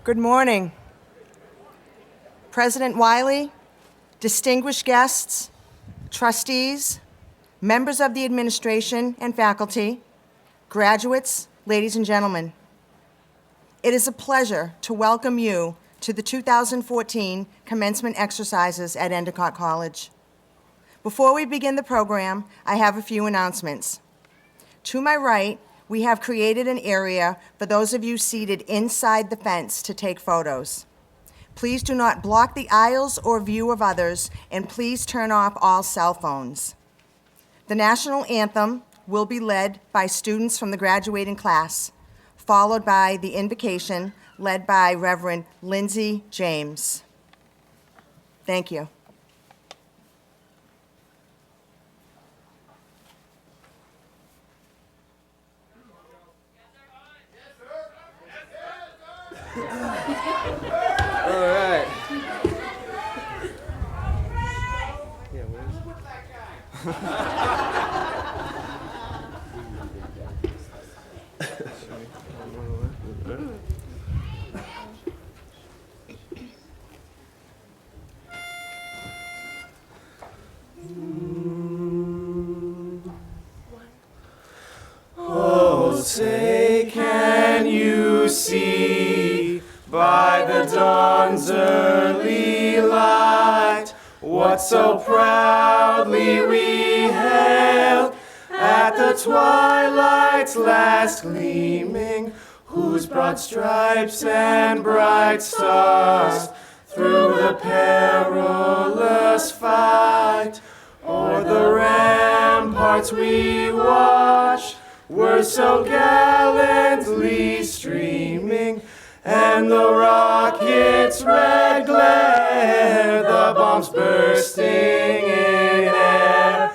Good morning. President Wiley, distinguished guests, trustees, members of the administration and faculty, graduates, ladies and gentlemen. It is a pleasure to welcome you to the 2014 commencement exercises at Endicott College. Before we begin the program, I have a few announcements. To my right, we have created an area for those of you seated inside the fence to take photos. Please do not block the aisles or view of others, and please turn off all cell phones. The national anthem will be led by students from the graduating class, followed by the invocation led by Reverend Lindsay James. Thank you. All right. Yeah, where Oh, say, can you see by the dawn's early light what so proudly we hailed at the twilight's last gleaming, whose broad stripes and bright stars through the perilous fight o'er the ramparts we watched were so gallantly streaming, and the rocket's red glare, the bombs bursting in air,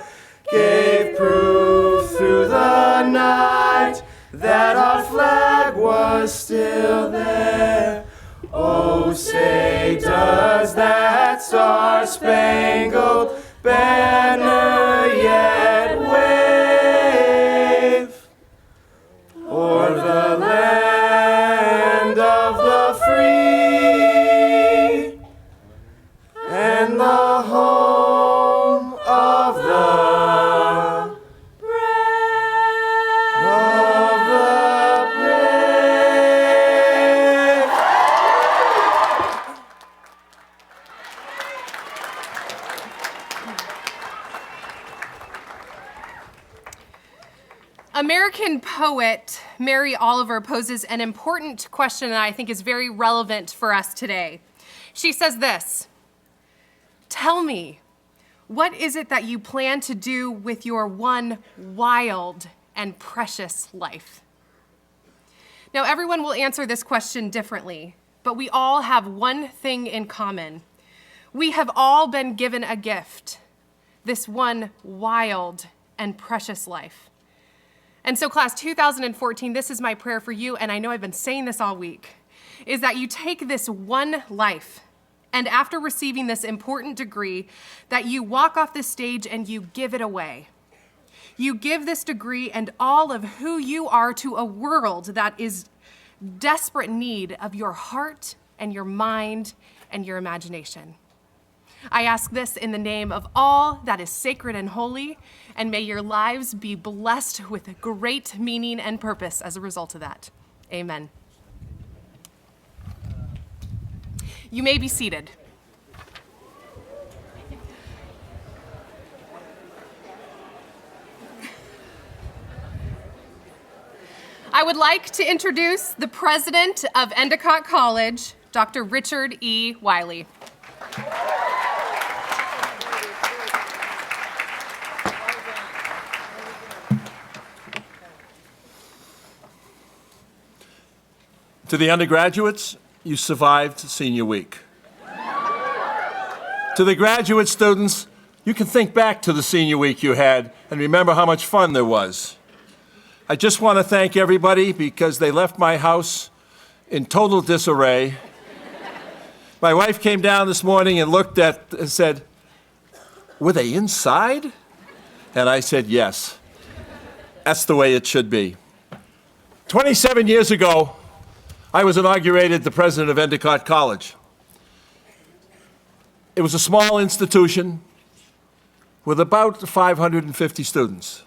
gave proof through the night that our flag was still there. Oh, say, does that star-spangled banner yet wave o'er the land of the free and the home of the brave, American poet Mary Oliver poses an important question that I think is very relevant for us today. She says this: tell me, what is it that you plan to do with your one wild and precious life? Now, everyone will answer this question differently, but we all have one thing in common. We have all been given a gift, this one wild and precious life. And so class 2014, this is my prayer for you, and I know I've been saying this all week, is that you take this one life, and after receiving this important degree, that you walk off this stage and you give it away. You give this degree and all of who you are to a world that is desperate need of your heart and your mind and your imagination. I ask this in the name of all that is sacred and holy, and may your lives be blessed with great meaning and purpose as a result of that. Amen. You may be seated. I would like to introduce the president of Endicott College, Dr. Richard E. Wiley. To the undergraduates, you survived senior week. To the graduate students, you can think back to the senior week you had and remember how much fun there was. I just want to thank everybody because they left my house in total disarray. My wife came down this morning and looked at and said, "Were they inside?" And I said, "Yes. That's the way it should be." 27 years ago, I was inaugurated the president of Endicott College. It was a small institution with about 550 students,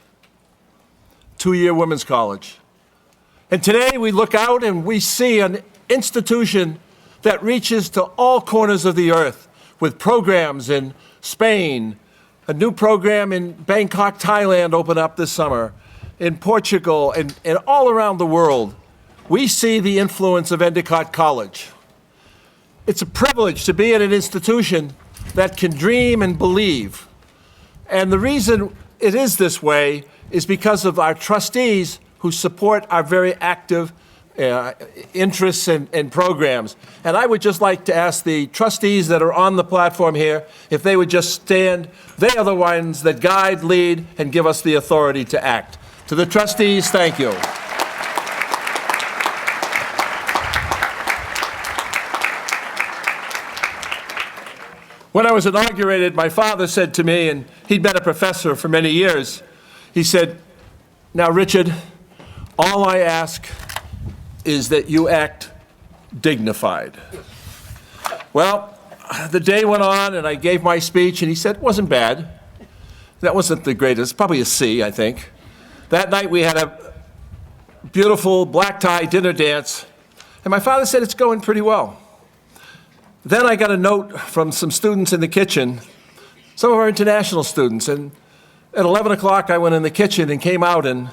two-year women's college. And today we look out and we see an institution that reaches to all corners of the earth with programs in Spain, a new program in Bangkok, Thailand opened up this summer, in Portugal, and all around the world. We see the influence of Endicott College. It's a privilege to be at an institution that can dream and believe. And the reason it is this way is because of our trustees who support our very active interests and programs. And I would just like to ask the trustees that are on the platform here if they would just stand. They are the ones that guide, lead, and give us the authority to act. To the trustees, thank you. When I was inaugurated, my father said to me, and he'd been a professor for many years, he said, "Now, Richard, all I ask is that you act dignified." Well, the day went on, and I gave my speech, and he said, it wasn't bad. That wasn't the greatest, probably a C, I think. That night, we had a beautiful black tie dinner dance, and my father said, it's going pretty well. Then I got a note from some students in the kitchen, some of our international students, and at 11 o'clock I went in the kitchen and came out and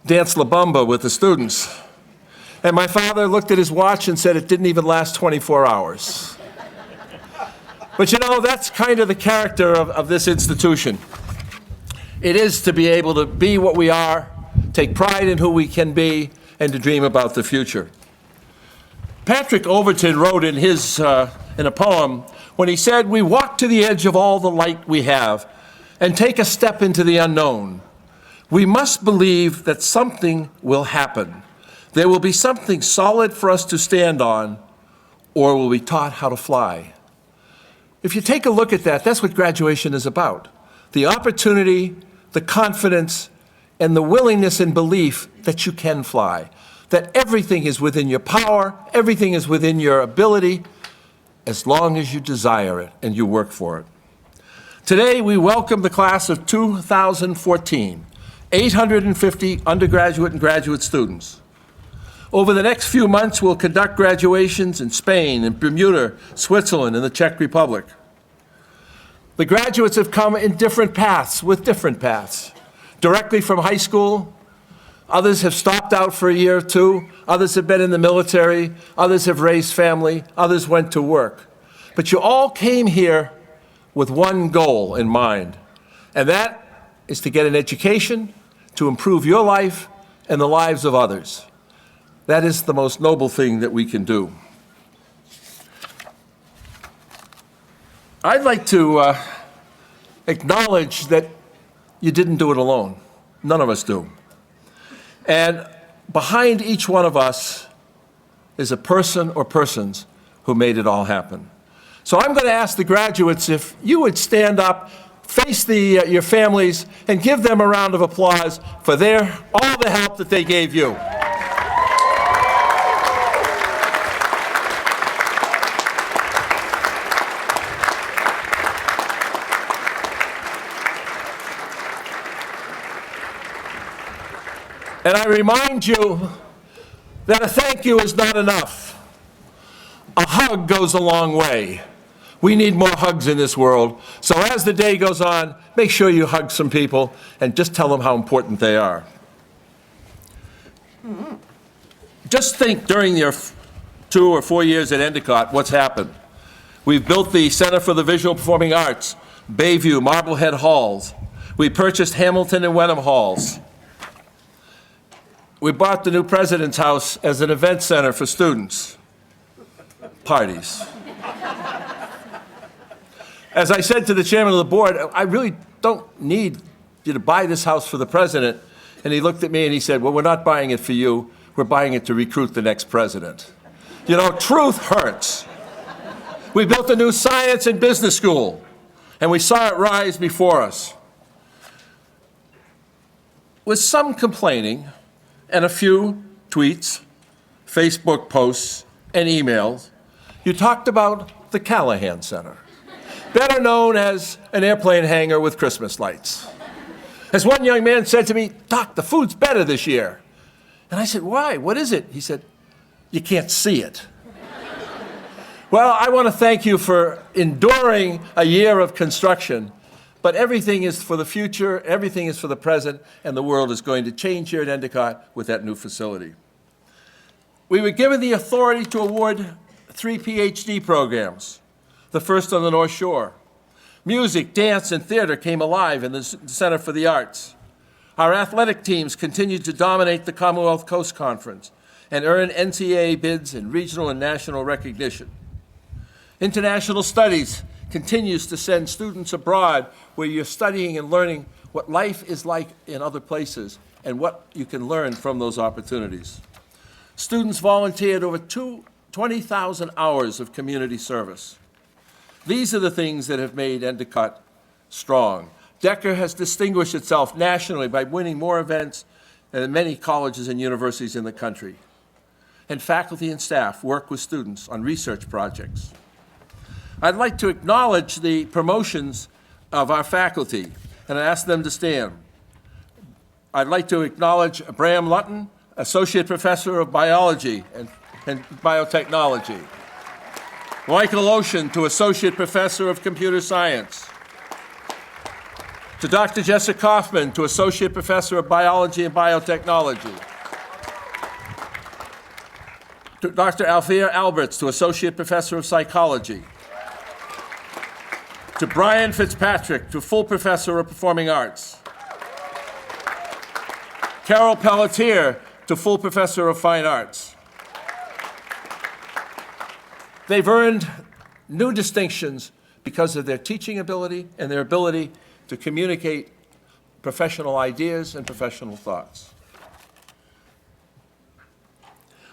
danced La Bamba with the students. And my father looked at his watch and said it didn't even last 24 hours. But you know, that's kind of the character of this institution. It is to be able to be what we are, take pride in who we can be, and to dream about the future. Patrick Overton wrote in a poem when he said, "We walk to the edge of all the light we have and take a step into the unknown. We must believe that something will happen. There will be something solid for us to stand on, or we'll be taught how to fly." If you take a look at that, that's what graduation is about. The opportunity, the confidence, and the willingness and belief that you can fly. That everything is within your power, everything is within your ability, as long as you desire it and you work for it. Today, we welcome the class of 2014, 850 undergraduate and graduate students. Over the next few months, we'll conduct graduations in Spain, in Bermuda, Switzerland, and the Czech Republic. The graduates have come in different paths, with different paths. Directly from high school, others have stopped out for a year or two, others have been in the military, others have raised family, others went to work. But you all came here with one goal in mind, and that is to get an education, to improve your life and the lives of others. That is the most noble thing that we can do. I'd like to acknowledge that you didn't do it alone. None of us do. And behind each one of us is a person or persons who made it all happen. So I'm going to ask the graduates if you would stand up, face your families, and give them a round of applause for all the help that they gave you. And I remind you that a thank you is not enough. A hug goes a long way. We need more hugs in this world. So as the day goes on, make sure you hug some people and just tell them how important they are. Just think during your 2 or 4 years at Endicott, what's happened. We've built the Center for the Visual Performing Arts, Bayview, Marblehead Halls. We purchased Hamilton and Wenham Halls. We bought the new President's House as an event center for students. Parties. As I said to the chairman of the board, I really don't need you to buy this house for the president. And he looked at me and he said, well, we're not buying it for you. We're buying it to recruit the next president. You know, truth hurts. We built a new science and business school, and we saw it rise before us. With some complaining and a few tweets Facebook posts, and emails, you talked about the Callahan Center, better known as an airplane hangar with Christmas lights. As one young man said to me, "Doc, the food's better this year." And I said, "Why? What is it?" He said, "You can't see it." Well, I want to thank you for enduring a year of construction, but everything is for the future, everything is for the present, and the world is going to change here at Endicott with that new facility. We were given the authority to award 3 PhD programs, the first on the North Shore. Music, dance, and theater came alive in the Center for the Arts. Our athletic teams continued to dominate the Commonwealth Coast Conference and earn NCAA bids and regional and national recognition. International Studies continues to send students abroad where you're studying and learning what life is like in other places and what you can learn from those opportunities. Students volunteered over 20,000 hours of community service. These are the things that have made Endicott strong. Decker has distinguished itself nationally by winning more events than many colleges and universities in the country. And faculty and staff work with students on research projects. I'd like to acknowledge the promotions of our faculty and ask them to stand. I'd like to acknowledge Bram Lutton, Associate Professor of Biology and Biotechnology. Michael Ocean to Associate Professor of Computer Science. To Dr. Jessica Kaufman to Associate Professor of Biology and Biotechnology. To Dr. Althea Alberts to Associate Professor of Psychology. To Brian Fitzpatrick to Full Professor of Performing Arts. Carol Pelletier to Full Professor of Fine Arts. They've earned new distinctions because of their teaching ability and their ability to communicate professional ideas and professional thoughts.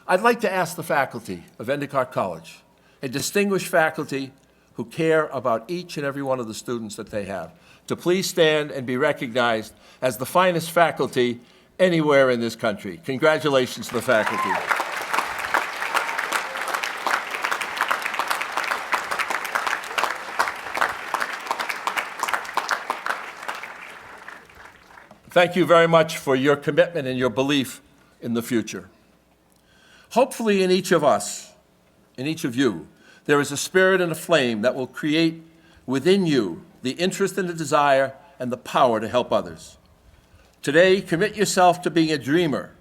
I'd like to ask the faculty of Endicott College, a distinguished faculty who care about each and every one of the students that they have, to please stand and be recognized as the finest faculty anywhere in this country. Congratulations to the faculty. Thank you very much for your commitment and your belief in the future. Hopefully in each of us, in each of you, there is a spirit and a flame that will create within you the interest and the desire and the power to help others. Today, commit yourself to being a dreamer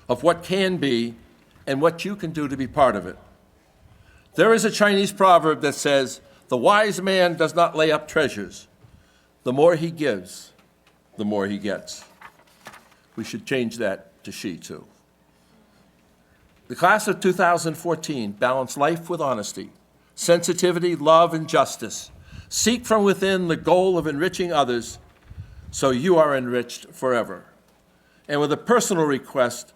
of what can be and what you can do to be part of it. There is a Chinese proverb that says, "The wise man does not lay up treasures. The more he gives, the more he gets." We should change that to "she" too. The class of 2014 balanced life with honesty, sensitivity, love, and justice. Seek from within the goal of enriching others so you are enriched forever. And with a personal request,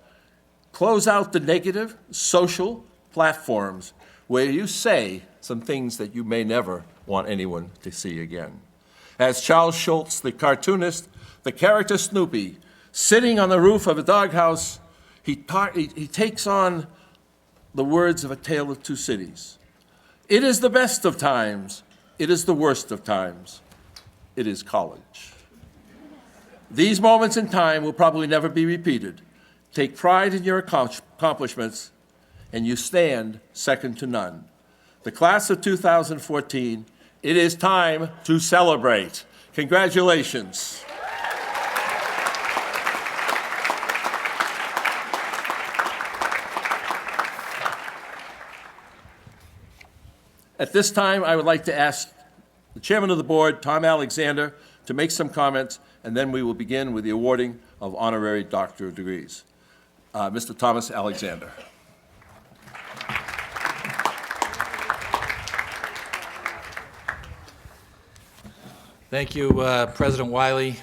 close out the negative social platforms where you say some things that you may never want anyone to see again. As Charles Schulz, the cartoonist, the character Snoopy, sitting on the roof of a doghouse, he takes on the words of A Tale of Two Cities. It is the best of times. It is the worst of times. It is college. These moments in time will probably never be repeated. Take pride in your accomplishments, and you stand second to none. The class of 2014, it is time to celebrate. Congratulations. At this time, I would like to ask the chairman of the board, Tom Alexander, to make some comments, and then we will begin with the awarding of honorary doctorate degrees. Mr. Thomas Alexander. Thank you, President Wiley.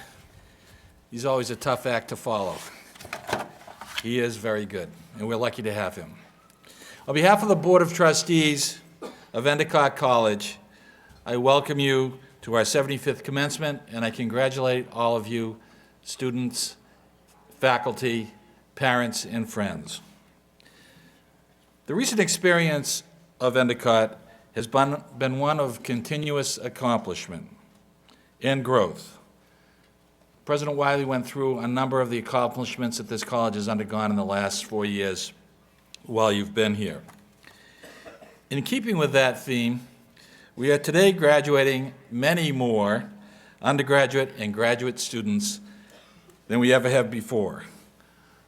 He's always a tough act to follow. He is very good, and we're lucky to have him. On behalf of the Board of Trustees of Endicott College, I welcome you to our 75th commencement, and I congratulate all of you, students, faculty, parents, and friends. The recent experience of Endicott has been one of continuous accomplishment and growth. President Wiley went through a number of the accomplishments that this college has undergone in the last 4 years while you've been here. In keeping with that theme, we are today graduating many more undergraduate and graduate students than we ever have before.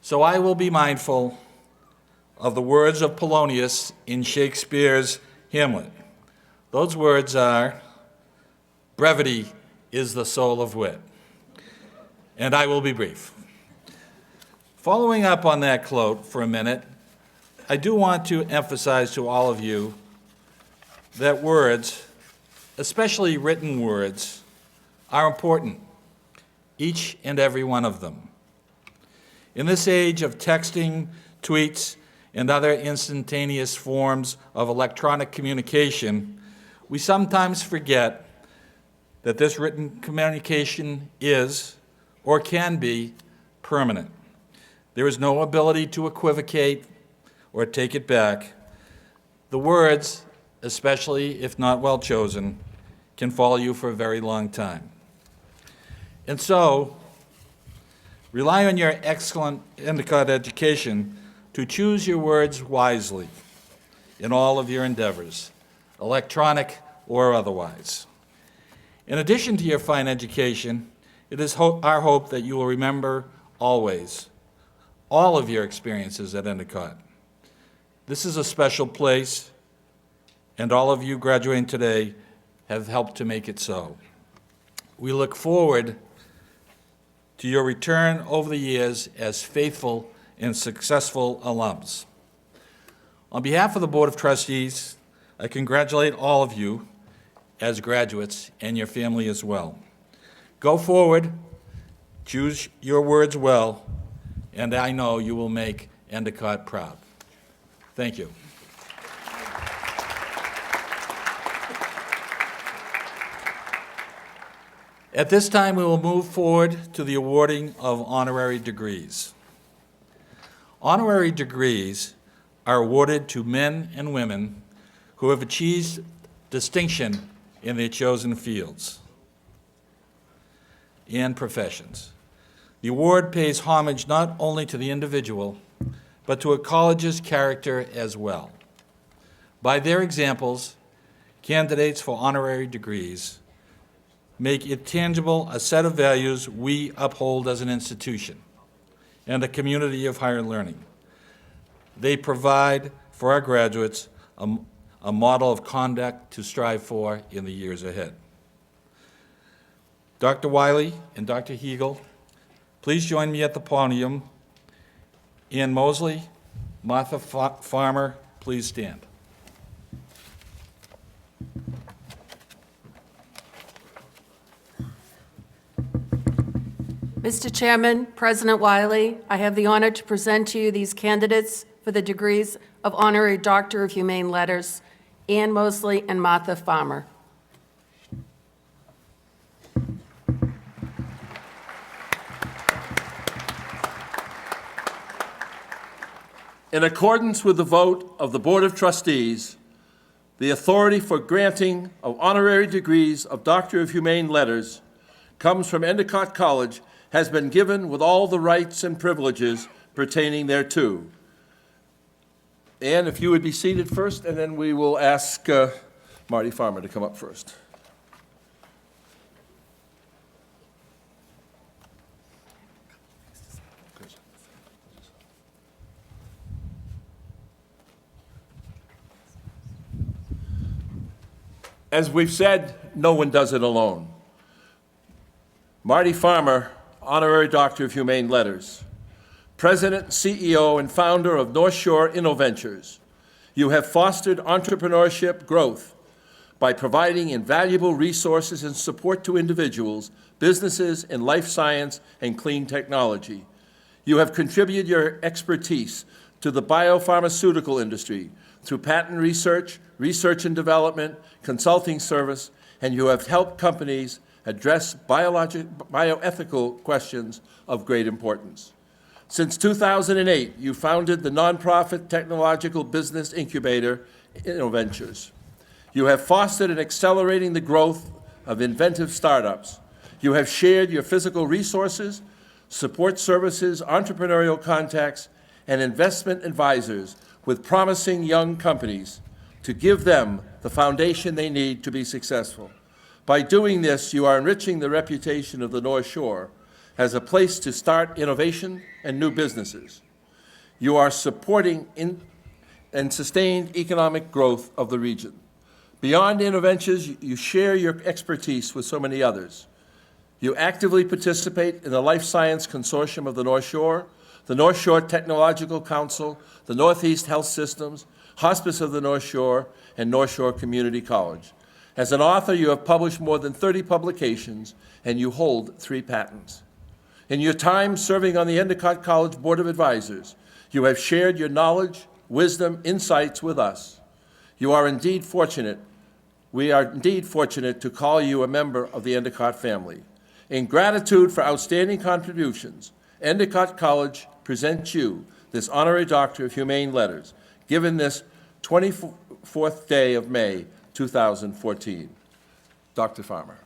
So I will be mindful of the words of Polonius in Shakespeare's Hamlet. Those words are, "Brevity is the soul of wit." And I will be brief. Following up on that quote for a minute, I do want to emphasize to all of you that words, especially written words, are important, each and every one of them. In this age of texting, tweets, and other instantaneous forms of electronic communication, we sometimes forget that this written communication is, or can be, permanent. There is no ability to equivocate or take it back. The words, especially if not well chosen, can follow you for a very long time. And so, rely on your excellent Endicott education to choose your words wisely in all of your endeavors, electronic or otherwise. In addition to your fine education, it is our hope that you will remember always all of your experiences at Endicott. This is a special place, and all of you graduating today have helped to make it so. We look forward to your return over the years as faithful and successful alums. On behalf of the Board of Trustees, I congratulate all of you as graduates and your family as well. Go forward, choose your words well, and I know you will make Endicott proud. Thank you. At this time, we will move forward to the awarding of honorary degrees. Honorary degrees are awarded to men and women who have achieved distinction in their chosen fields and professions. The award pays homage not only to the individual, but to a college's character as well. By their examples, candidates for honorary degrees make it tangible a set of values we uphold as an institution and a community of higher learning. They provide for our graduates a model of conduct to strive for in the years ahead. Dr. Wiley and Dr. Hegel, please join me at the podium. Ann Mosley, Martha Farmer, please stand. Mr. Chairman, President Wiley, I have the honor to present to you these candidates for the degrees of Honorary Doctor of Humane Letters, Ann Mosley and Martha Farmer. In accordance with the vote of the Board of Trustees, the authority for granting of honorary degrees of Doctor of Humane Letters comes from Endicott College, has been given with all the rights and privileges pertaining thereto. Ann, if you would be seated first, and then we will ask Marty Farmer to come up first. As we've said, no one does it alone. Marty Farmer, Honorary Doctor of Humane Letters, President, CEO, and founder of North Shore InnoVentures. You have fostered entrepreneurship growth by providing invaluable resources and support to individuals, businesses in life science and clean technology. You have contributed your expertise to the biopharmaceutical industry through patent research, research and development, consulting service, and you have helped companies address bioethical questions of great importance. Since 2008, you founded the nonprofit technological business incubator, InnoVentures. You have fostered and accelerating the growth of inventive startups. You have shared your physical resources, support services, entrepreneurial contacts, and investment advisors with promising young companies to give them the foundation they need to be successful. By doing this, you are enriching the reputation of the North Shore as a place to start innovation and new businesses. You are supporting and sustained economic growth of the region. Beyond InnoVentures, you share your expertise with so many others. You actively participate in the Life Science Consortium of the North Shore, the North Shore Technological Council, the Northeast Health Systems, Hospice of the North Shore, and North Shore Community College. As an author, you have published more than 30 publications, and you hold 3 patents. In your time serving on the Endicott College Board of Advisors, you have shared your knowledge, wisdom, insights with us. You are indeed fortunate. We are indeed fortunate to call you a member of the Endicott family. In gratitude for outstanding contributions, Endicott College presents you this Honorary Doctor of Humane Letters, given this 24th day of May, 2014. Dr. Farmer.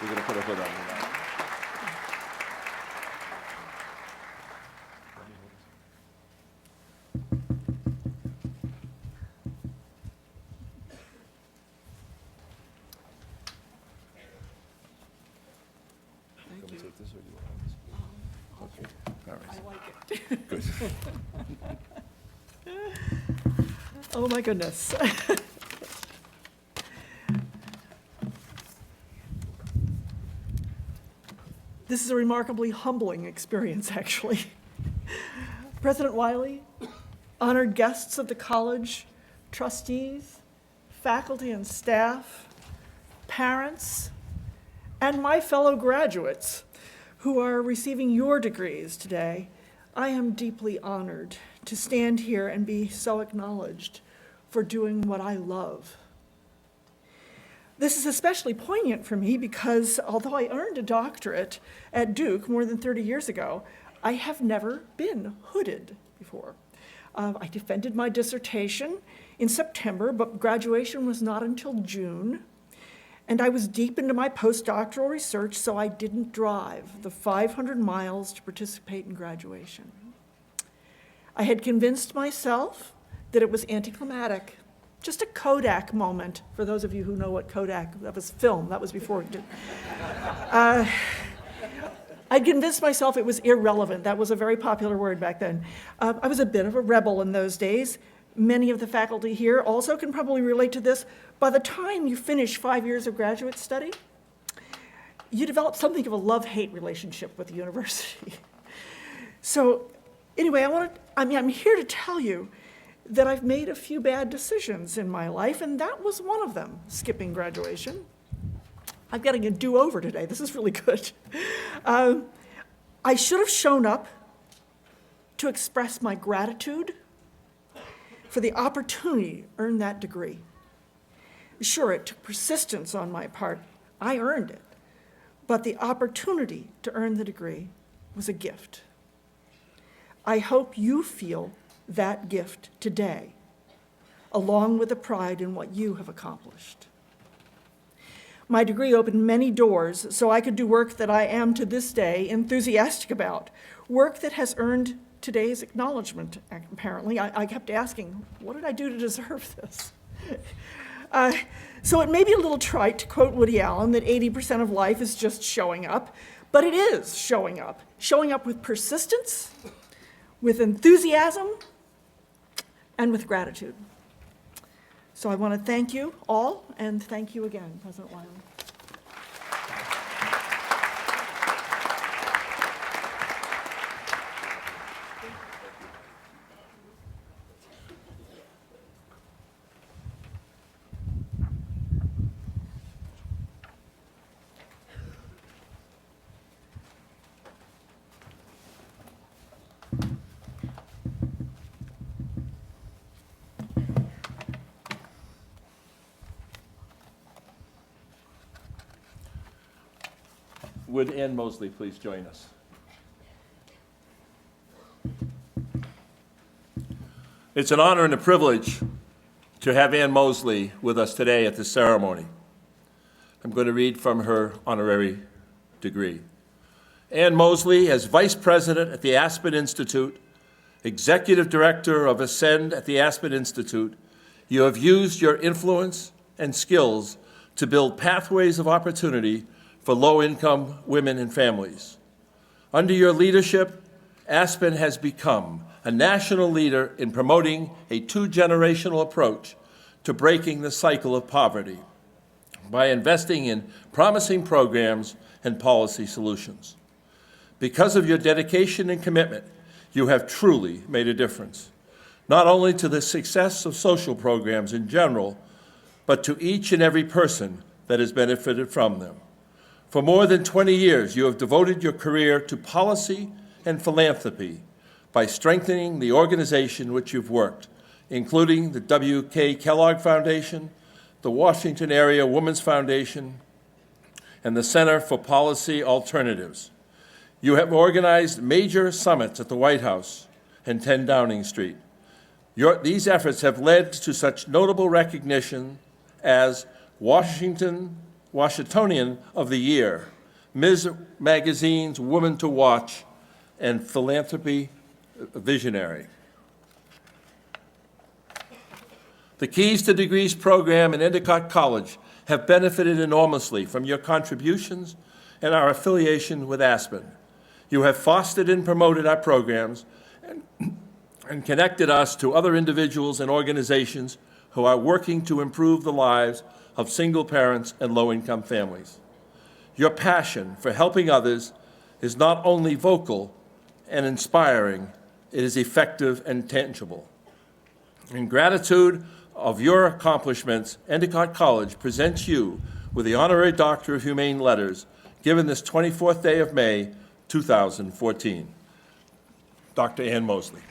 We're going to put a hood on you now. Oh, my goodness. This is a remarkably humbling experience, actually. President Wiley, honored guests of the college, trustees, faculty and staff, parents, and my fellow graduates who are receiving your degrees today, I am deeply honored to stand here and be so acknowledged for doing what I love. This is especially poignant for me because although I earned a doctorate at Duke more than 30 years ago, I have never been hooded before. I defended my dissertation in September, but graduation was not until June. And I was deep into my postdoctoral research, so I didn't drive the 500 miles to participate in graduation. I had convinced myself that it was anticlimactic, just a Kodak moment. For those of you who know what Kodak, that was film, that was before it did. I'd convinced myself it was irrelevant. That was a very popular word back then. I was a bit of a rebel in those days. Many of the faculty here also can probably relate to this. By the time you finish 5 years of graduate study, you develop something of a love-hate relationship with the university. So anyway, I'm here to tell you that I've made a few bad decisions in my life, and that was one of them, skipping graduation. I'm getting a do-over today. This is really good. I should have shown up to express my gratitude for the opportunity to earn that degree. Sure, it took persistence on my part. I earned it. But the opportunity to earn the degree was a gift. I hope you feel that gift today, along with the pride in what you have accomplished. My degree opened many doors so I could do work that I am to this day enthusiastic about, work that has earned today's acknowledgement, apparently. I kept asking, what did I do to deserve this? So it may be a little trite to quote Woody Allen that 80% of life is just showing up, but it is showing up with persistence, with enthusiasm, and with gratitude. So I want to thank you all, and thank you again, President Wiley. Would Ann Mosley please join us? It's an honor and a privilege to have Ann Mosley with us today at this ceremony. I'm going to read from her honorary degree. Ann Mosley, as Vice President at the Aspen Institute, Executive Director of Ascend at the Aspen Institute, you have used your influence and skills to build pathways of opportunity for low-income women and families. Under your leadership, Aspen has become a national leader in promoting a two-generational approach to breaking the cycle of poverty by investing in promising programs and policy solutions. Because of your dedication and commitment, you have truly made a difference, not only to the success of social programs in general, but to each and every person that has benefited from them. For more than 20 years, you have devoted your career to policy and philanthropy by strengthening the organization which you've worked, including the W.K. Kellogg Foundation, the Washington Area Women's Foundation, and the Center for Policy Alternatives. You have organized major summits at the White House and 10 Downing Street. These efforts have led to such notable recognition as Washingtonian of the Year, Ms. Magazine's Woman to Watch, and Philanthropy Visionary. The Keys to Degrees program in Endicott College have benefited enormously from your contributions and our affiliation with Aspen. You have fostered and promoted our programs and connected us to other individuals and organizations who are working to improve the lives of single parents and low-income families. Your passion for helping others is not only vocal and inspiring, it is effective and tangible. In gratitude of your accomplishments, Endicott College presents you with the Honorary Doctor of Humane Letters, given this 24th day of May, 2014. Dr. Ann Mosley.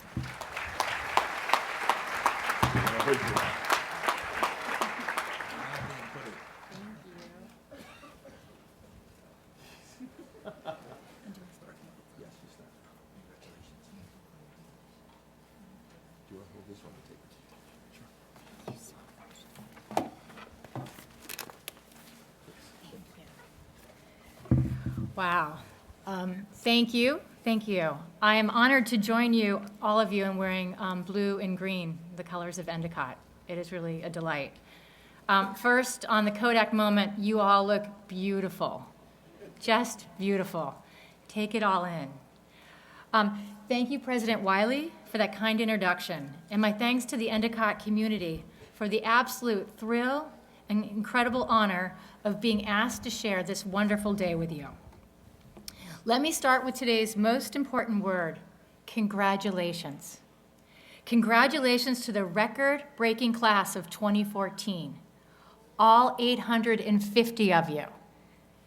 Wow. Thank you. Thank you. I am honored to join you, all of you, in wearing blue and green, the colors of Endicott. It is really a delight. First, on the Kodak moment, you all look beautiful. Just beautiful. Take it all in. Thank you, President Wiley, for that kind introduction. And my thanks to the Endicott community for the absolute thrill and incredible honor of being asked to share this wonderful day with you. Let me start with today's most important word, congratulations. Congratulations to the record-breaking class of 2014, all 850 of you.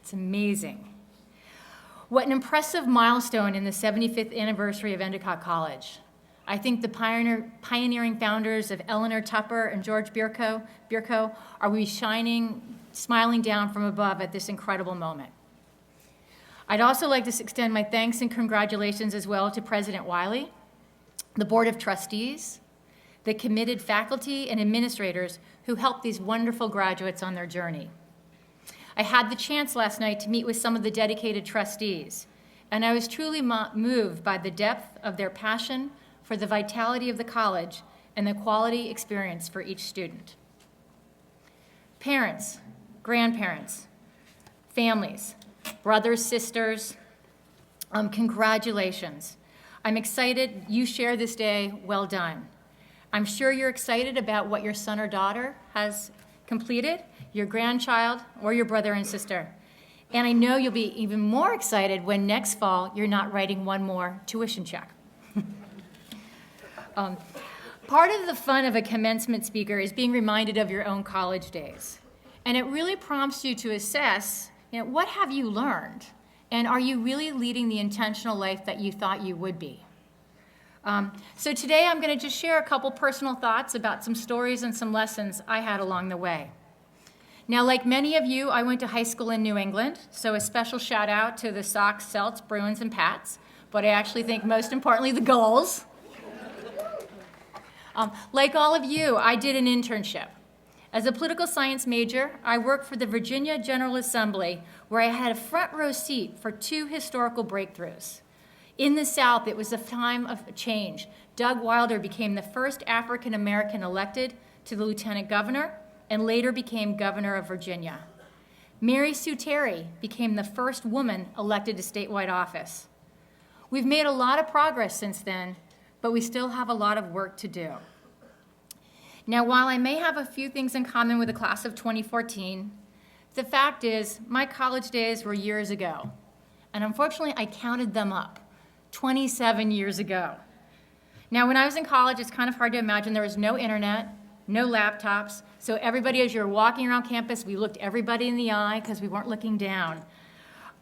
It's amazing. What an impressive milestone in the 75th anniversary of Endicott College. I think the pioneering founders of Eleanor Tupper and George Bierko are smiling down from above at this incredible moment. I'd also like to extend my thanks and congratulations as well to President Wiley, the Board of Trustees, the committed faculty and administrators who helped these wonderful graduates on their journey. I had the chance last night to meet with some of the dedicated trustees, and I was truly moved by the depth of their passion for the vitality of the college and the quality experience for each student. Parents, grandparents, families, brothers, sisters, congratulations. I'm excited you share this day. Well done. I'm sure you're excited about what your son or daughter has completed, your grandchild, or your brother and sister. And I know you'll be even more excited when next fall you're not writing one more tuition check. Part of the fun of a commencement speaker is being reminded of your own college days. And it really prompts you to assess, what have you learned? And are you really leading the intentional life that you thought you would be? So today I'm going to just share a couple personal thoughts about some stories and some lessons I had along the way. Now, like many of you, I went to high school in New England, so a special shout out to the Sox, Celts, Bruins, and Pats, but I actually think most importantly the Gulls. Like all of you, I did an internship. As a political science major, I worked for the Virginia General Assembly, where I had a front row seat for 2 historical breakthroughs. In the South, it was a time of change. Doug Wilder became the first African American elected to the lieutenant governor and later became governor of Virginia. Mary Sue Terry became the first woman elected to statewide office. We've made a lot of progress since then, but we still have a lot of work to do. Now, while I may have a few things in common with the class of 2014, the fact is my college days were years ago, and unfortunately I counted them up, 27 years ago. Now, when I was in college, it's kind of hard to imagine there was no internet, no laptops, so everybody, as you're walking around campus, we looked everybody in the eye because we weren't looking down.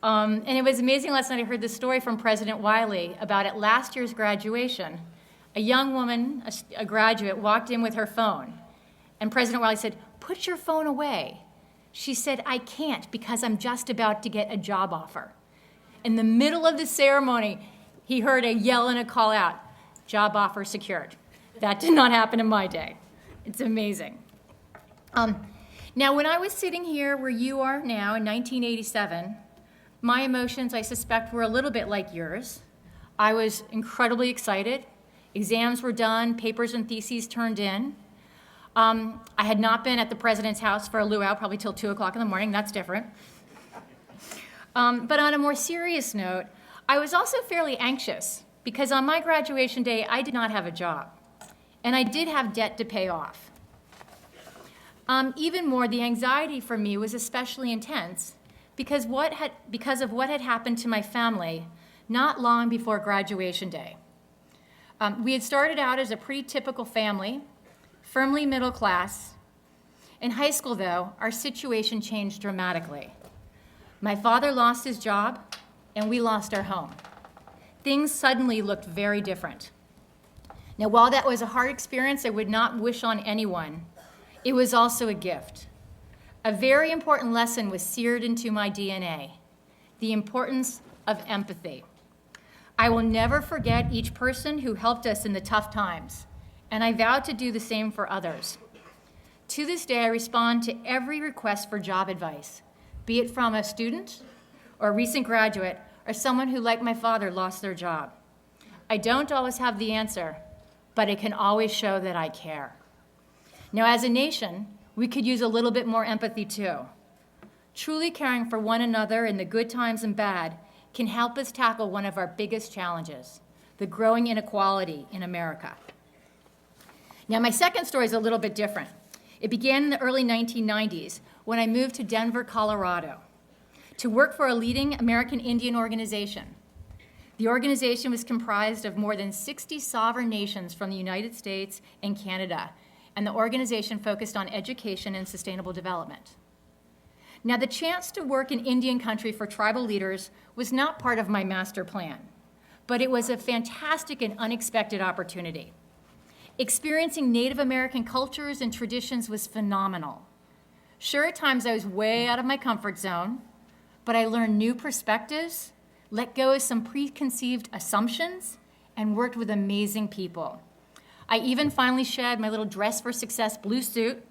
And it was amazing last night I heard this story from President Wiley about at last year's graduation. A young woman, a graduate, walked in with her phone, and President Wiley said, "Put your phone away." She said, "I can't because I'm just about to get a job offer." In the middle of the ceremony, he heard a yell and a call out, "Job offer secured." That did not happen in my day. It's amazing. Now, when I was sitting here where you are now in 1987, my emotions, I suspect, were a little bit like yours. I was incredibly excited. Exams were done, papers and theses turned in. I had not been at the president's house for a luau probably till 2 o'clock in the morning. That's different. But on a more serious note, I was also fairly anxious because on my graduation day, I did not have a job, and I did have debt to pay off. Even more, the anxiety for me was especially intense because of what had happened to my family not long before graduation day. We had started out as a pretty typical family, firmly middle class. In high school, though, our situation changed dramatically. My father lost his job, and we lost our home. Things suddenly looked very different. Now, while that was a hard experience I would not wish on anyone, it was also a gift. A very important lesson was seared into my DNA, the importance of empathy. I will never forget each person who helped us in the tough times, and I vow to do the same for others. To this day, I respond to every request for job advice, be it from a student or a recent graduate or someone who, like my father, lost their job. I don't always have the answer, but it can always show that I care. Now, as a nation, we could use a little bit more empathy too. Truly caring for one another in the good times and bad can help us tackle one of our biggest challenges, the growing inequality in America. Now, my second story is a little bit different. It began in the early 1990s when I moved to Denver, Colorado, to work for a leading American Indian organization. The organization was comprised of more than 60 sovereign nations from the United States and Canada, and the organization focused on education and sustainable development. Now, the chance to work in Indian country for tribal leaders was not part of my master plan, but it was a fantastic and unexpected opportunity. Experiencing Native American cultures and traditions was phenomenal. Sure, at times I was way out of my comfort zone, but I learned new perspectives, let go of some preconceived assumptions, and worked with amazing people. I even finally shed my little dress for success blue suit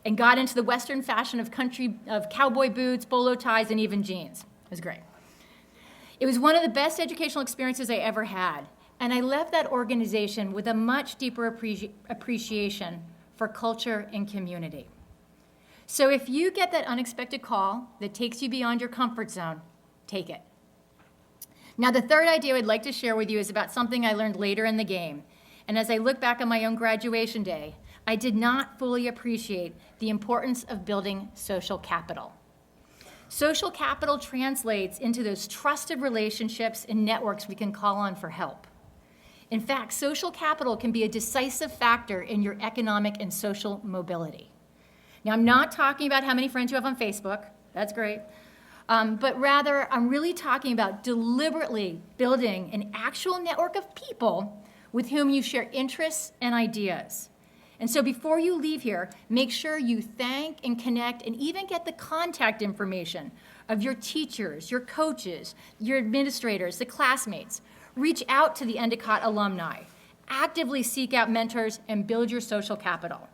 and got into the Western fashion of cowboy boots, bolo ties, and even jeans. It was great. It was one of the best educational experiences I ever had, and I left that organization with a much deeper appreciation for culture and community. So if you get that unexpected call that takes you beyond your comfort zone, take it. Now, the third idea I'd like to share with you is about something I learned later in the game. And as I look back on my own graduation day, I did not fully appreciate the importance of building social capital. Social capital translates into those trusted relationships and networks we can call on for help. In fact, social capital can be a decisive factor in your economic and social mobility. Now, I'm not talking about how many friends you have on Facebook. That's great. But rather, I'm really talking about deliberately building an actual network of people with whom you share interests and ideas. And so before you leave here, make sure you thank and connect and even get the contact information of your teachers, your coaches, your administrators, the classmates. Reach out to the Endicott alumni. Actively seek out mentors and build your social capital.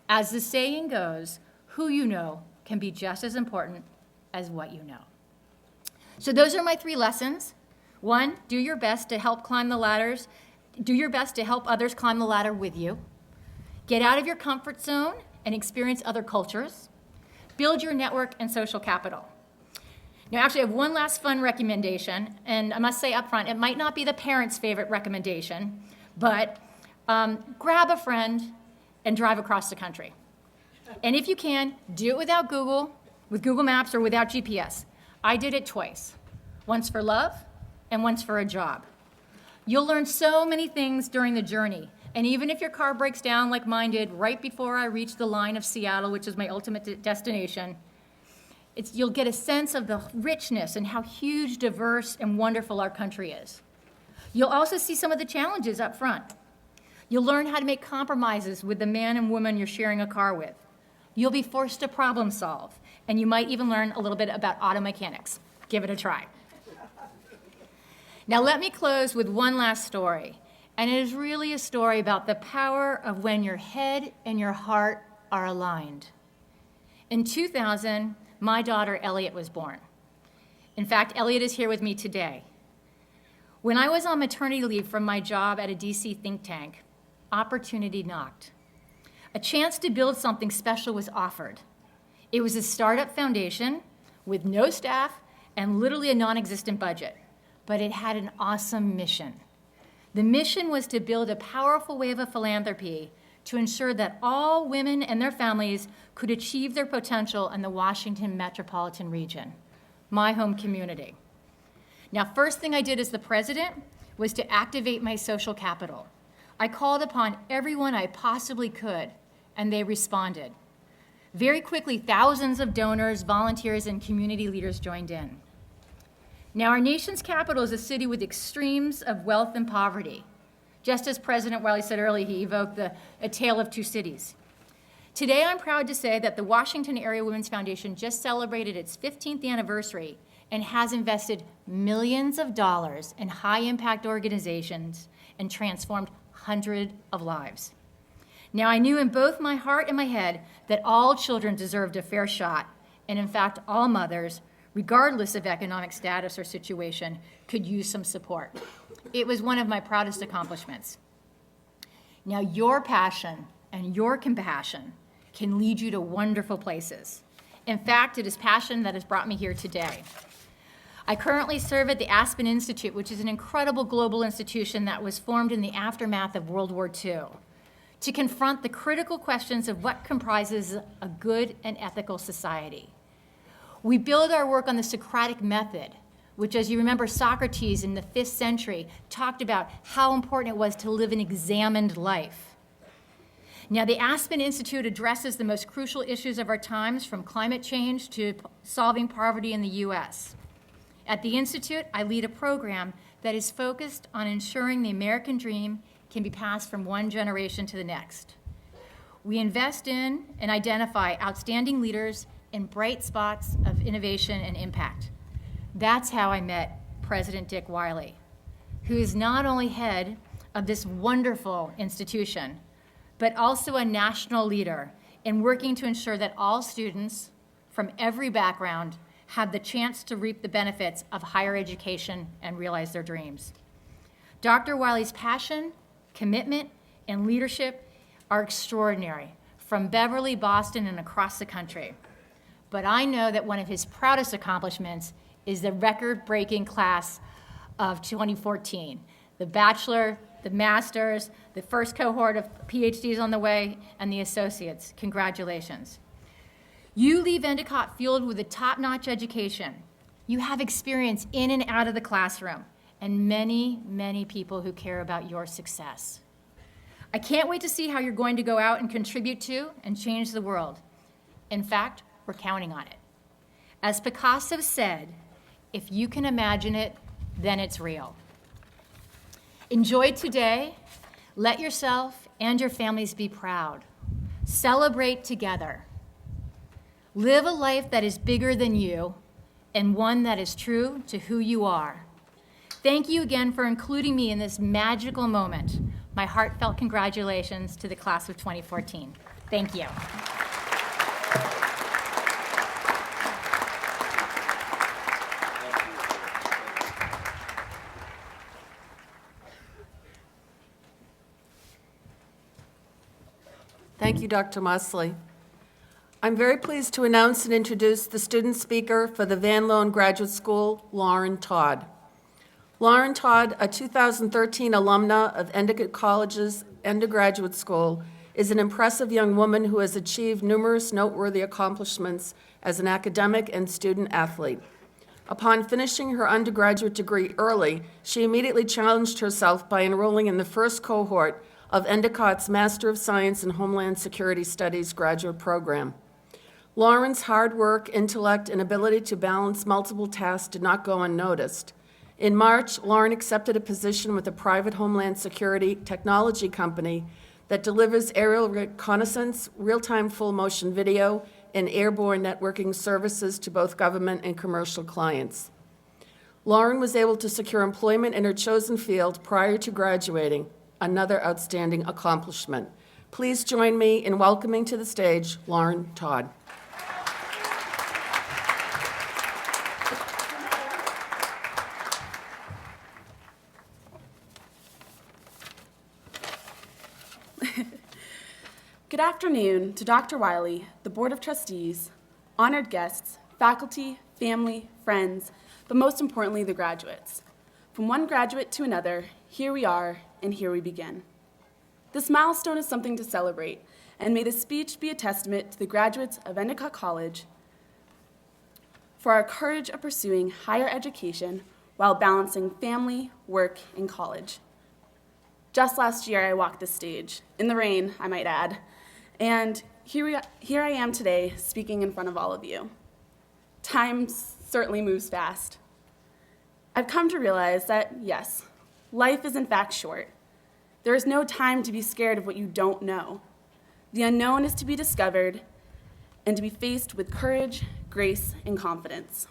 As the saying goes, who you know can be just as important as what you know. So those are my 3 lessons. 1, do your best to help climb the ladders. Do your best to help others climb the ladder with you. Get out of your comfort zone and experience other cultures. Build your network and social capital. Now, actually, I have one last fun recommendation, and I must say up front, it might not be the parents' favorite recommendation, but grab a friend and drive across the country. And if you can, do it without Google, with Google Maps or without GPS. I did it twice, once for love and once for a job. You'll learn so many things during the journey. And even if your car breaks down like mine did right before I reached the line of Seattle, which is my ultimate destination, you'll get a sense of the richness and how huge, diverse, and wonderful our country is. You'll also see some of the challenges up front. You'll learn how to make compromises with the man and woman you're sharing a car with. You'll be forced to problem solve, and you might even learn a little bit about auto mechanics. Give it a try. Now let me close with one last story, and it is really a story about the power of when your head and your heart are aligned. In 2000, my daughter Elliot was born. In fact, Elliot is here with me today. When I was on maternity leave from my job at a DC think tank, opportunity knocked. A chance to build something special was offered. It was a startup foundation with no staff and literally a non-existent budget, but it had an awesome mission. The mission was to build a powerful wave of philanthropy to ensure that all women and their families could achieve their potential in the Washington metropolitan region, my home community. Now, first thing I did as the president was to activate my social capital. I called upon everyone I possibly could, and they responded. Very quickly, thousands of donors, volunteers, and community leaders joined in. Now, our nation's capital is a city with extremes of wealth and poverty. Just as President Wiley said earlier, he evoked a tale of 2 cities. Today, I'm proud to say that the Washington Area Women's Foundation just celebrated its 15th anniversary and has invested millions of dollars in high-impact organizations and transformed hundreds of lives. Now, I knew in both my heart and my head that all children deserved a fair shot, and in fact, all mothers, regardless of economic status or situation, could use some support. It was one of my proudest accomplishments. Now, your passion and your compassion can lead you to wonderful places. In fact, it is passion that has brought me here today. I currently serve at the Aspen Institute, which is an incredible global institution that was formed in the aftermath of World War II to confront the critical questions of what comprises a good and ethical society. We build our work on the Socratic method, which, as you remember, Socrates in the 5th century talked about how important it was to live an examined life. Now, the Aspen Institute addresses the most crucial issues of our times, from climate change to solving poverty in the U.S. At the Institute, I lead a program that is focused on ensuring the American dream can be passed from one generation to the next. We invest in and identify outstanding leaders in bright spots of innovation and impact. That's how I met President Dick Wiley, who is not only head of this wonderful institution, but also a national leader in working to ensure that all students from every background have the chance to reap the benefits of higher education and realize their dreams. Dr. Wiley's passion, commitment, and leadership are extraordinary, from Beverly, Boston, and across the country. But I know that one of his proudest accomplishments is the record-breaking class of 2014. The bachelor, the master's, the first cohort of PhDs on the way, and the associates. Congratulations. You leave Endicott fueled with a top-notch education. You have experience in and out of the classroom, and many, many people who care about your success. I can't wait to see how you're going to go out and contribute to and change the world. In fact, we're counting on it. As Picasso said, if you can imagine it, then it's real. Enjoy today. Let yourself and your families be proud. Celebrate together. Live a life that is bigger than you and one that is true to who you are. Thank you again for including me in this magical moment. My heartfelt congratulations to the class of 2014. Thank you. Thank you, Dr. Mosley. I'm very pleased to announce and introduce the student speaker for the Van Loan Graduate School, Lauren Todd. Lauren Todd, a 2013 alumna of Endicott College's Undergraduate School, is an impressive young woman who has achieved numerous noteworthy accomplishments as an academic and student athlete. Upon finishing her undergraduate degree early, she immediately challenged herself by enrolling in the first cohort of Endicott's Master of Science in Homeland Security Studies graduate program. Lauren's hard work, intellect, and ability to balance multiple tasks did not go unnoticed. In March, Lauren accepted a position with a private Homeland Security technology company that delivers aerial reconnaissance, real-time full-motion video, and airborne networking services to both government and commercial clients. Lauren was able to secure employment in her chosen field prior to graduating, another outstanding accomplishment. Please join me in welcoming to the stage Lauren Todd. Good afternoon to Dr. Wiley, the Board of Trustees, honored guests, faculty, family, friends, but most importantly, the graduates. From one graduate to another, here we are, and here we begin. This milestone is something to celebrate, and may this speech be a testament to the graduates of Endicott College for our courage of pursuing higher education while balancing family, work, and college. Just last year, I walked this stage, in the rain, I might add, and here I am today speaking in front of all of you. Time certainly moves fast. I've come to realize that, yes, life is in fact short. There is no time to be scared of what you don't know. The unknown is to be discovered and to be faced with courage, grace, and confidence.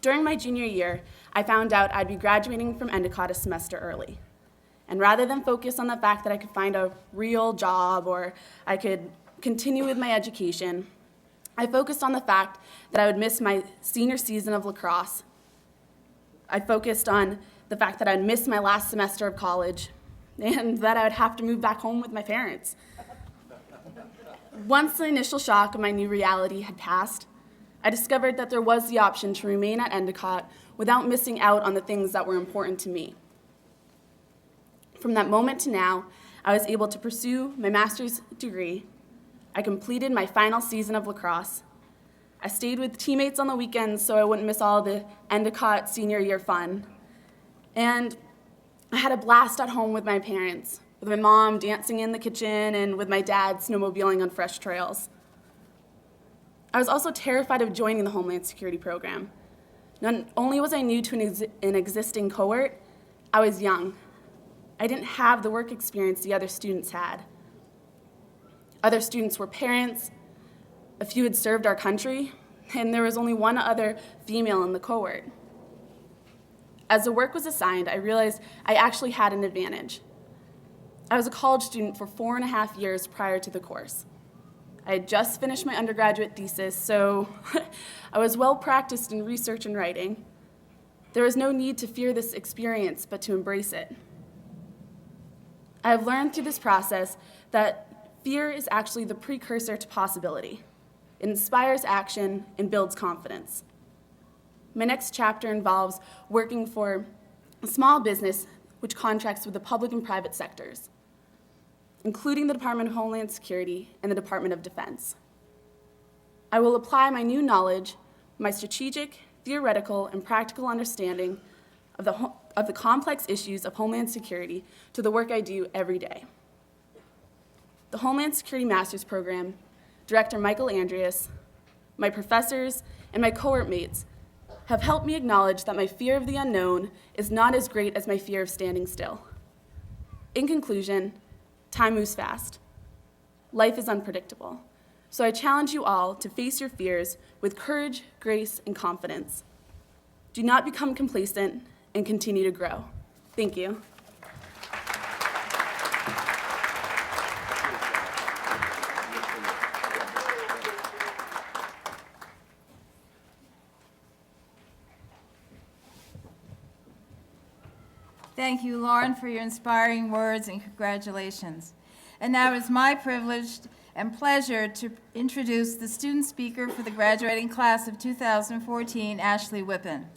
During my junior year, I found out I'd be graduating from Endicott a semester early. And rather than focus on the fact that I could find a real job or I could continue with my education, I focused on the fact that I would miss my senior season of lacrosse. I focused on the fact that I'd miss my last semester of college and that I would have to move back home with my parents. Once the initial shock of my new reality had passed, I discovered that there was the option to remain at Endicott without missing out on the things that were important to me. From that moment to now, I was able to pursue my master's degree. I completed my final season of lacrosse. I stayed with teammates on the weekends so I wouldn't miss all the Endicott senior year fun. And I had a blast at home with my parents, with my mom dancing in the kitchen and with my dad snowmobiling on fresh trails. I was also terrified of joining the Homeland Security program. Not only was I new to an existing cohort, I was young. I didn't have the work experience the other students had. Other students were parents, a few had served our country, and there was only one other female in the cohort. As the work was assigned, I realized I actually had an advantage. I was a college student for 4.5 years prior to the course. I had just finished my undergraduate thesis, so I was well practiced in research and writing. There was no need to fear this experience, but to embrace it. I have learned through this process that fear is actually the precursor to possibility. It inspires action and builds confidence. My next chapter involves working for a small business which contracts with the public and private sectors, including the Department of Homeland Security and the Department of Defense. I will apply my new knowledge, my strategic, theoretical, and practical understanding of the complex issues of Homeland Security to the work I do every day. The Homeland Security Master's Program, Director Michael Andreas, my professors, and my cohort mates have helped me acknowledge that my fear of the unknown is not as great as my fear of standing still. In conclusion, time moves fast. Life is unpredictable. So I challenge you all to face your fears with courage, grace, and confidence. Do not become complacent and continue to grow. Thank you. Thank you, Lauren, for your inspiring words and congratulations. And now it's my privilege and pleasure to introduce the student speaker for the graduating class of 2014, Ashley Whippen.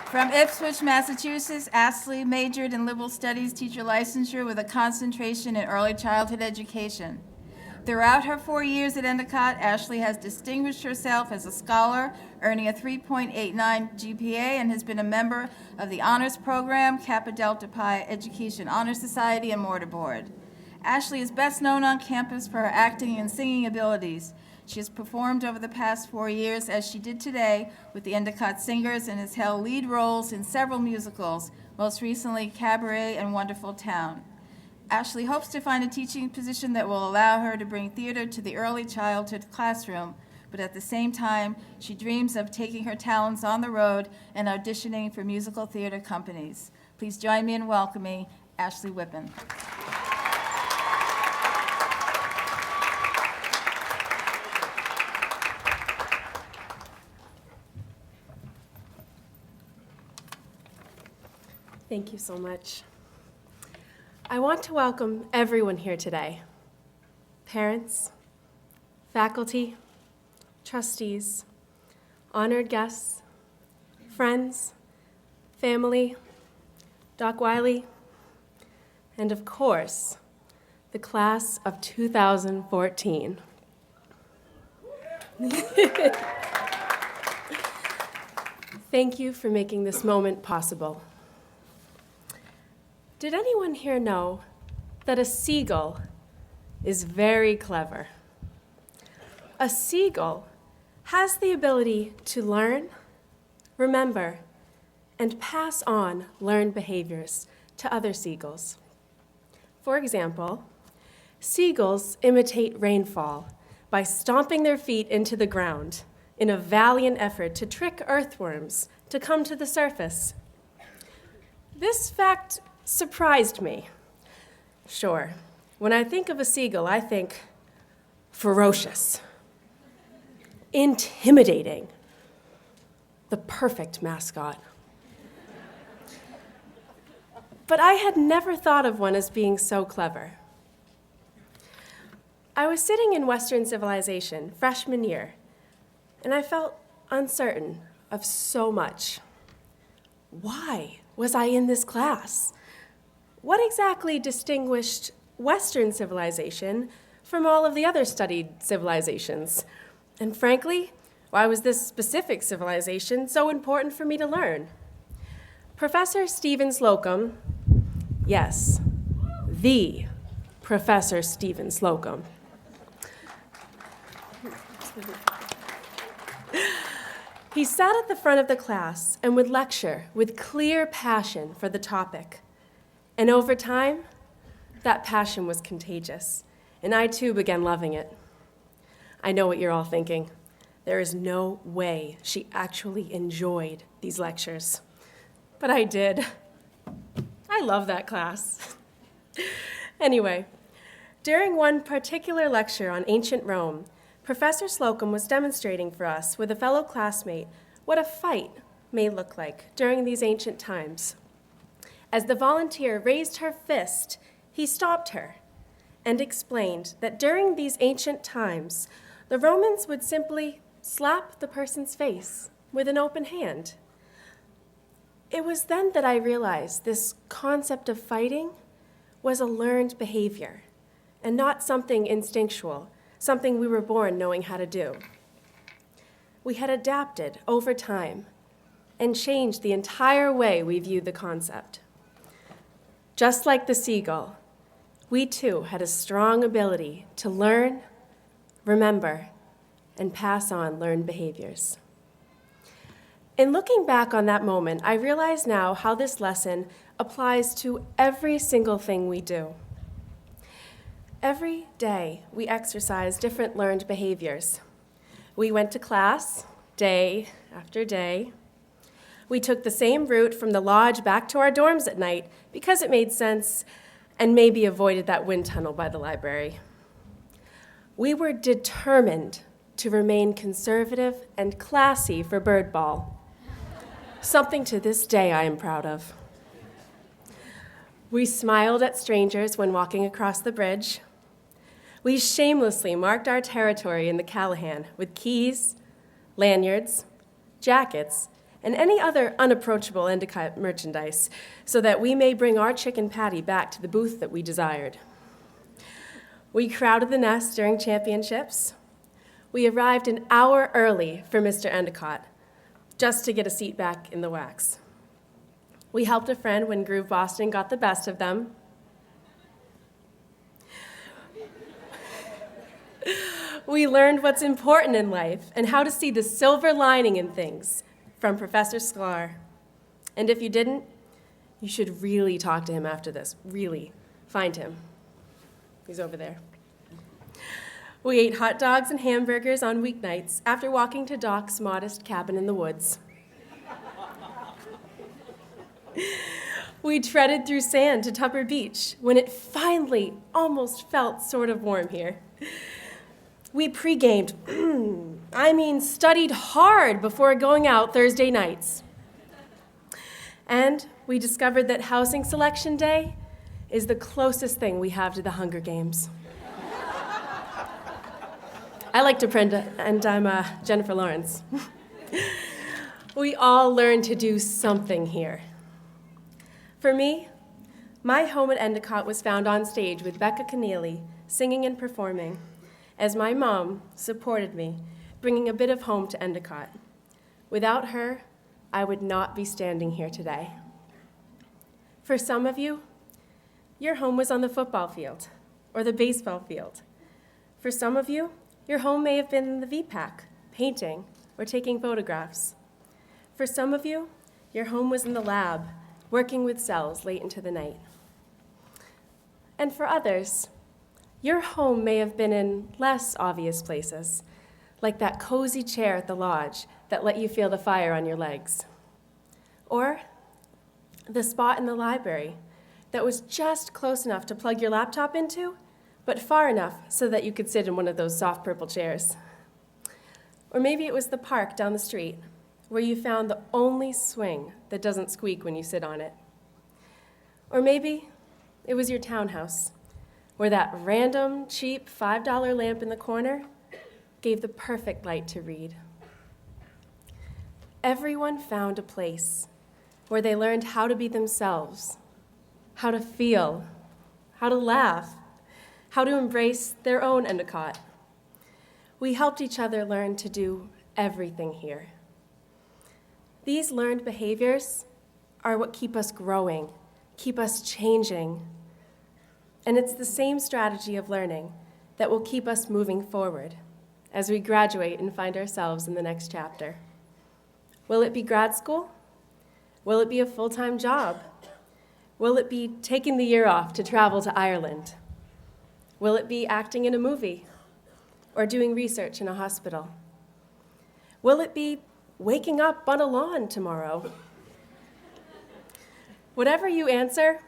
From Ipswich, Massachusetts, Ashley majored in liberal studies teacher licensure with a concentration in early childhood education. Throughout her 4 years at Endicott, Ashley has distinguished herself as a scholar, earning a 3.89 GPA, and has been a member of the Honors Program, Kappa Delta Pi Education Honor Society, and Mortar Board. Ashley is best known on campus for her acting and singing abilities. She has performed over the past 4 years, as she did today, with the Endicott Singers and has held lead roles in several musicals, most recently Cabaret and Wonderful Town. Ashley hopes to find a teaching position that will allow her to bring theater to the early childhood classroom, but at the same time, she dreams of taking her talents on the road and auditioning for musical theater companies. Please join me in welcoming Ashley Whippen. Thank you so much. I want to welcome everyone here today. Parents, faculty, trustees, honored guests, friends, family, Doc Wiley, and of course, the class of 2014. Thank you for making this moment possible. Did anyone here know that a seagull is very clever? A seagull has the ability to learn, remember, and pass on learned behaviors to other seagulls. For example, seagulls imitate rainfall by stomping their feet into the ground in a valiant effort to trick earthworms to come to the surface. This fact surprised me. Sure, when I think of a seagull, I think ferocious, intimidating, the perfect mascot. But I had never thought of one as being so clever. I was sitting in Western civilization, freshman year, and I felt uncertain of so much. Why was I in this class? What exactly distinguished Western civilization from all of the other studied civilizations? And frankly, why was this specific civilization so important for me to learn? Professor Stephen Slocum, yes, the Professor Stephen Slocum, he sat at the front of the class and would lecture with clear passion for the topic. And over time, that passion was contagious, and I too began loving it. I know what you're all thinking. There is no way she actually enjoyed these lectures. But I did. I love that class. Anyway, during one particular lecture on ancient Rome, Professor Slocum was demonstrating for us with a fellow classmate what a fight may look like during these ancient times. As the volunteer raised her fist, he stopped her and explained that during these ancient times, the Romans would simply slap the person's face with an open hand. It was then that I realized this concept of fighting was a learned behavior and not something instinctual, something we were born knowing how to do. We had adapted over time and changed the entire way we viewed the concept. Just like the seagull, we too had a strong ability to learn, remember, and pass on learned behaviors. In looking back on that moment, I realize now how this lesson applies to every single thing we do. Every day, we exercise different learned behaviors. We went to class day after day. We took the same route from the lodge back to our dorms at night because it made sense and maybe avoided that wind tunnel by the library. We were determined to remain conservative and classy for bird ball. Something to this day I am proud of. We smiled at strangers when walking across the bridge. We shamelessly marked our territory in the Callahan with keys, lanyards, jackets, and any other unapproachable Endicott merchandise so that we may bring our chicken patty back to the booth that we desired. We crowded the nest during championships. We arrived an hour early for Mr. Endicott, just to get a seat back in the wax. We helped a friend when Groove Boston got the best of them. We learned what's important in life and how to see the silver lining in things from Professor Sklar. And if you didn't, you should really talk to him after this. Really. Find him. He's over there. We ate hot dogs and hamburgers on weeknights after walking to Doc's modest cabin in the woods. We treaded through sand to Tupper Beach when it finally almost felt sort of warm here. We pre-gamed, studied hard before going out Thursday nights. And we discovered that housing selection day is the closest thing we have to the Hunger Games. I like to print, and I'm Jennifer Lawrence. We all learned to do something here. For me, my home at Endicott was found on stage with Becca Keneally, singing and performing, as my mom supported me, bringing a bit of home to Endicott. Without her, I would not be standing here today. For some of you, your home was on the football field or the baseball field. For some of you, your home may have been in the VPAC, painting or taking photographs. For some of you, your home was in the lab, working with cells late into the night. And for others, your home may have been in less obvious places, like that cozy chair at the lodge that let you feel the fire on your legs. Or the spot in the library that was just close enough to plug your laptop into, but far enough so that you could sit in one of those soft purple chairs. Or maybe it was the park down the street where you found the only swing that doesn't squeak when you sit on it. Or maybe it was your townhouse where that random, cheap $5 lamp in the corner gave the perfect light to read. Everyone found a place where they learned how to be themselves, how to feel, how to laugh, how to embrace their own Endicott. We helped each other learn to do everything here. These learned behaviors are what keep us growing, keep us changing. And it's the same strategy of learning that will keep us moving forward as we graduate and find ourselves in the next chapter. Will it be grad school? Will it be a full-time job? Will it be taking the year off to travel to Ireland? Will it be acting in a movie or doing research in a hospital? Will it be waking up on a lawn tomorrow? Whatever you answer,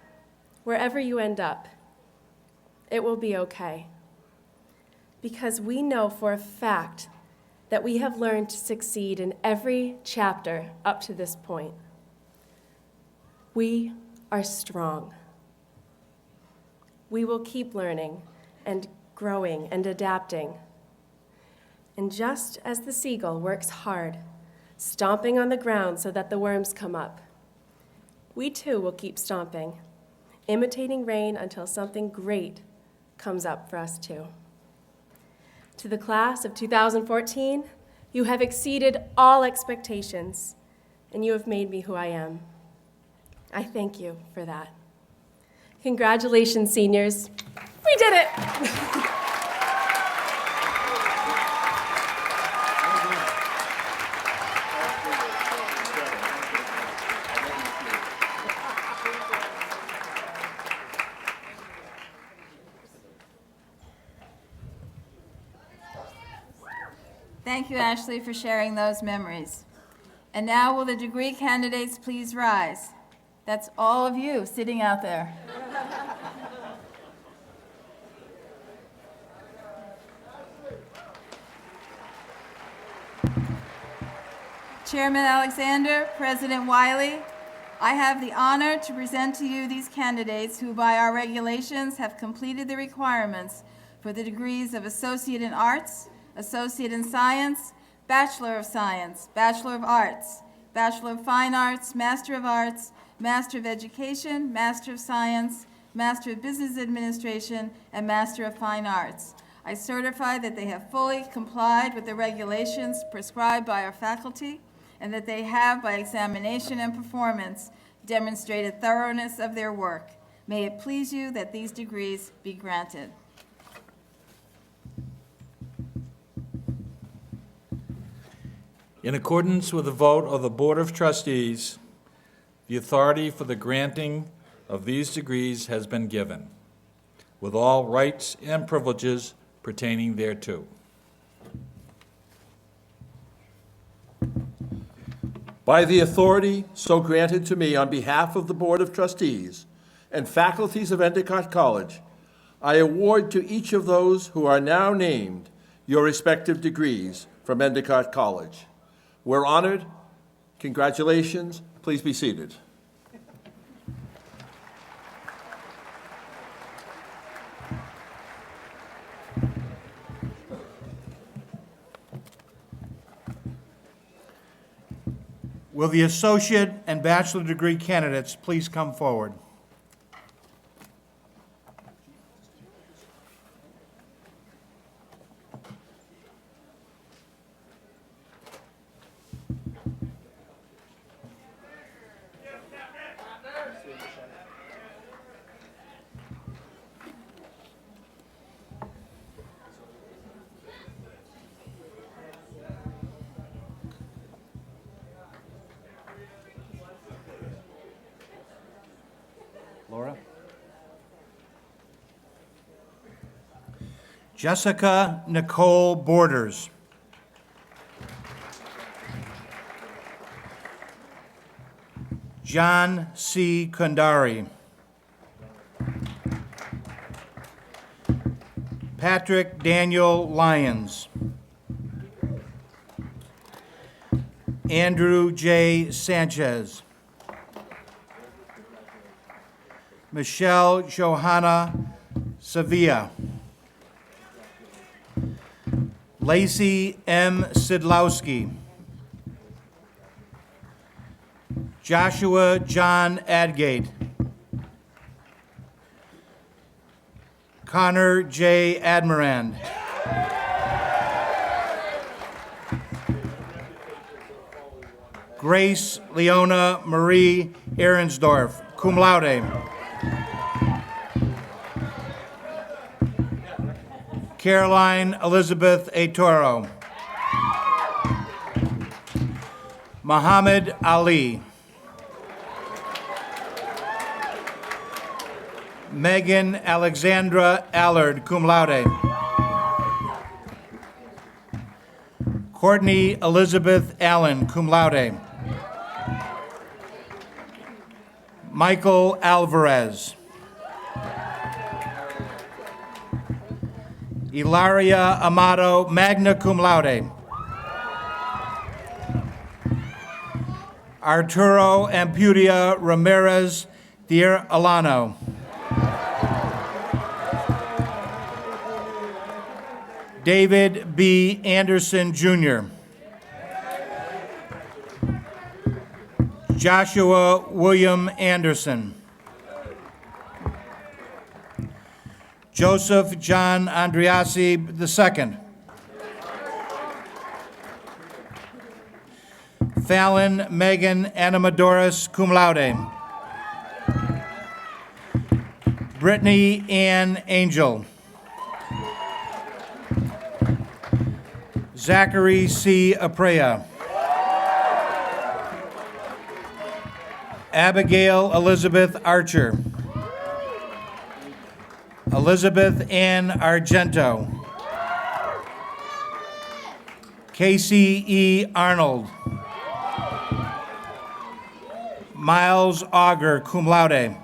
wherever you end up, it will be okay. Because we know for a fact that we have learned to succeed in every chapter up to this point. We are strong. We will keep learning and growing and adapting. And just as the seagull works hard, stomping on the ground so that the worms come up, we too will keep stomping, imitating rain until something great comes up for us too. To the class of 2014, you have exceeded all expectations, and you have made me who I am. I thank you for that. Congratulations, seniors. We did it! Thank you, Ashley, for sharing those memories. And now will the degree candidates please rise? That's all of you sitting out there. Chairman Alexander, President Wiley, I have the honor to present to you these candidates who, by our regulations, have completed the requirements for the degrees of Associate in Arts, Associate in Science, Bachelor of Science, Bachelor of Arts, Bachelor of Fine Arts, Master of Arts, Master of Education, Master of Science, Master of Business Administration, and Master of Fine Arts. I certify that they have fully complied with the regulations prescribed by our faculty and that they have, by examination and performance, demonstrated thoroughness of their work. May it please you that these degrees be granted. In accordance with the vote of the Board of Trustees, the authority for the granting of these degrees has been given, with all rights and privileges pertaining thereto. By the authority so granted to me on behalf of the Board of Trustees and faculties of Endicott College, I award to each of those who are now named your respective degrees from Endicott College. We're honored. Congratulations. Please be seated. Will the associate and bachelor degree candidates please come forward? Laura? Jessica Nicole Borders. John C. Kundari. Patrick Daniel Lyons. Andrew J. Sanchez. Michelle Johanna Sevilla. Lacey M. Sidlowski. Joshua John Adgate. Connor J. Admirand. Grace Leona Marie Ahrensdorf, cum laude. Caroline Elizabeth A. Toro. Muhammad Ali. Megan Alexandra Allard, cum laude. Courtney Elizabeth Allen, cum laude. Michael Alvarez. Ilaria Amato, magna cum laude. Arturo Ampudia Ramirez Dier Alano. David B. Anderson, Jr. Joshua William Anderson. Joseph John Andriasi II. Fallon Megan Animadoris, cum laude. Brittany Ann Angel. Zachary C. Aprea. Abigail Elizabeth Archer. Elizabeth Ann Argento. Casey E. Arnold. Miles Auger, cum laude.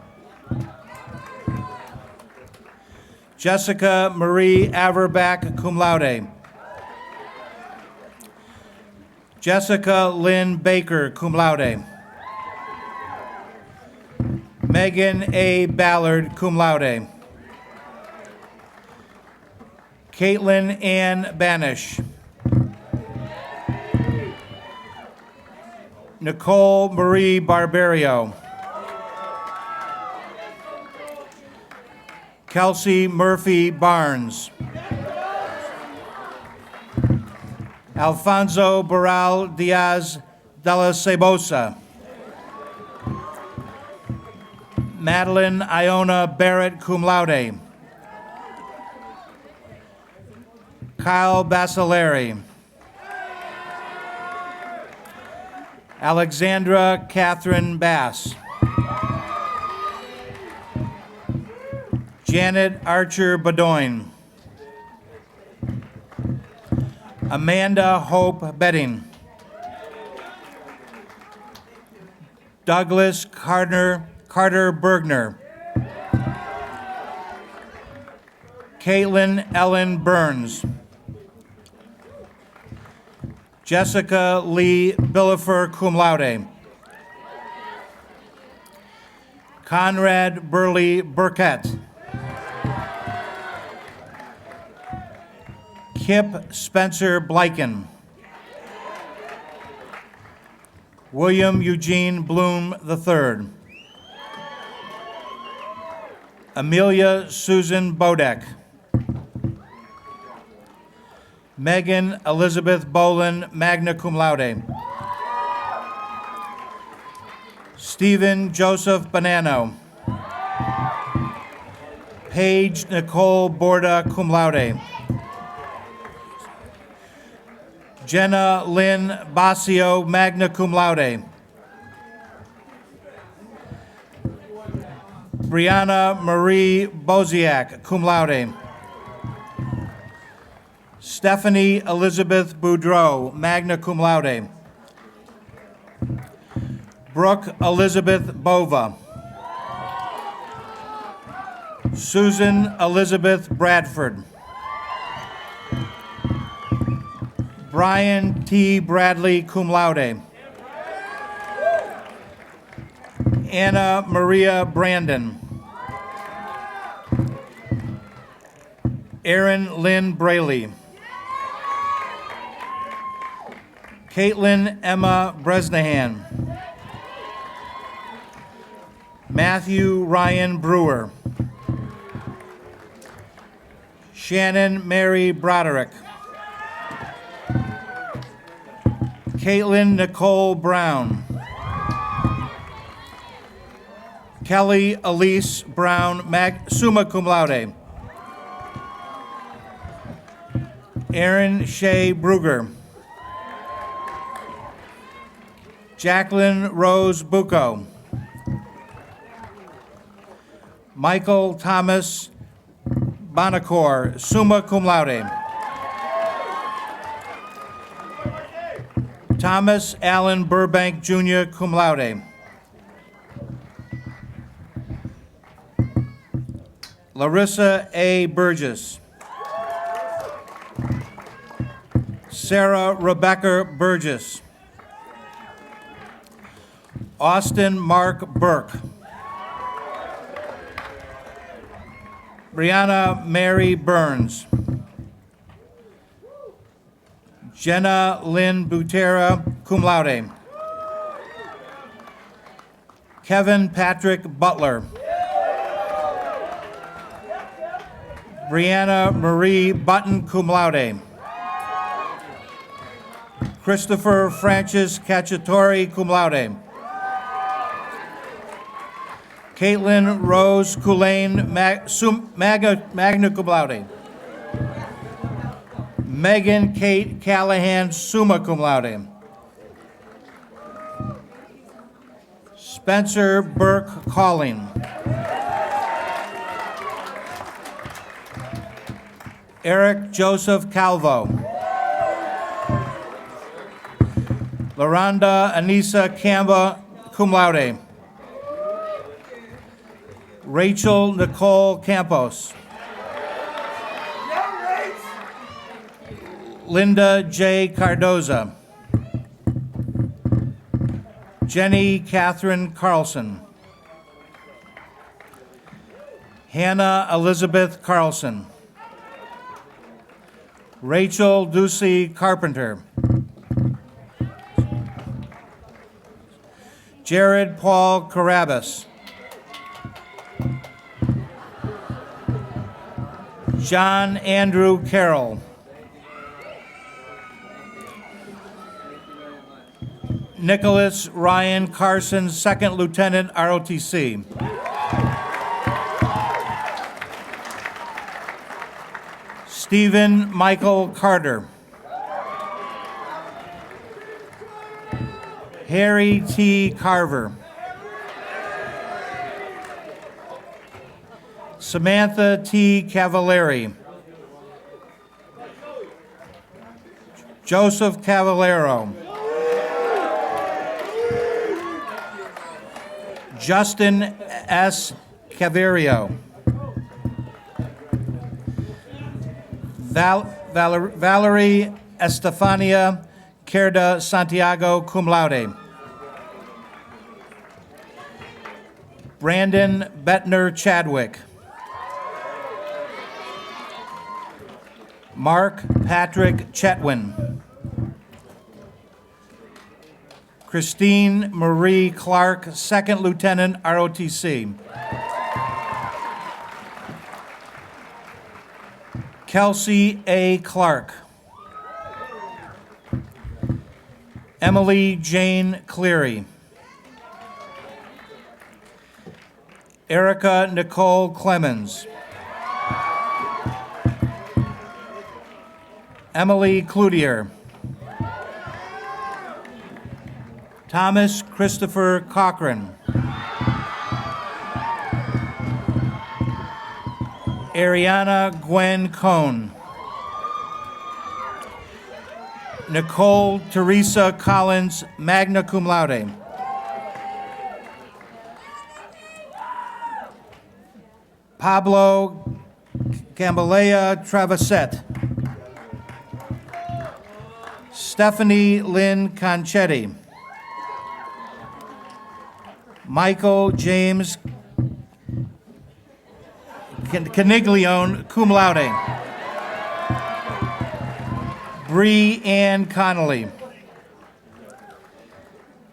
Jessica Marie Averbach, cum laude. Jessica Lynn Baker, cum laude. Megan A. Ballard, cum laude. Caitlin Ann Banish. Nicole Marie Barbario. Kelsey Murphy Barnes. Alfonso Barral Diaz de la Cebosa. Madeline Iona Barrett, cum laude. Kyle Basileri. Alexandra Catherine Bass. Janet Archer Bedoin. Amanda Hope Betting. Douglas Carter Bergner. Caitlin Ellen Burns. Jessica Lee Billifer, cum laude. Conrad Burley Burkett. Kip Spencer Blyken. William Eugene Bloom III. Amelia Susan Bodek. Megan Elizabeth Boland, magna cum laude. Stephen Joseph Bonanno. Paige Nicole Borda, cum laude. Jenna Lynn Basio, magna cum laude. Brianna Marie Boziak, cum laude. Stephanie Elizabeth Boudreau, magna cum laude. Brooke Elizabeth Bova. Susan Elizabeth Bradford. Brian T. Bradley, cum laude. Anna Maria Brandon. Erin Lynn Braley. Caitlin Emma Bresnahan. Matthew Ryan Brewer. Shannon Mary Broderick. Caitlin Nicole Brown. Kelly Elise Brown, summa cum laude. Aaron Shea Bruger. Jacqueline Rose Bucco. Michael Thomas Bonacor, summa cum laude. Thomas Allen Burbank Jr., cum laude. Larissa A. Burgess. Sarah Rebecca Burgess. Austin Mark Burke. Brianna Mary Burns. Jenna Lynn Butera, cum laude. Kevin Patrick Butler. Brianna Marie Button, cum laude. Christopher Francis Cacciatore, cum laude. Caitlin Rose Culane, magna cum laude. Megan Kate Callahan, summa cum laude. Spencer Burke Calling. Eric Joseph Calvo. LaRonda Anissa Camba, cum laude. Rachel Nicole Campos. Linda J. Cardoza. Jenny Catherine Carlson. Hannah Elizabeth Carlson. Rachel Ducey Carpenter. Jared Paul Carabas. John Andrew Carroll. Nicholas Ryan Carson, Second Lieutenant, ROTC. Stephen Michael Carter. Harry T. Carver. Samantha T. Cavallari. Joseph Cavallero. Justin S. Caverio. Valerie Estefania Cerda Santiago, cum laude. Brandon Bettner Chadwick. Mark Patrick Chetwin. Christine Marie Clark, Second Lieutenant, ROTC. Kelsey A. Clark. Emily Jane Cleary. Erica Nicole Clemens. Emily Cloutier. Thomas Christopher Cochran. Ariana Gwen Cohn. Nicole Teresa Collins, magna cum laude. Pablo Cambalea Travaset. Stephanie Lynn Conchetti. Michael James Caniglione, cum laude. Bree Ann Connolly.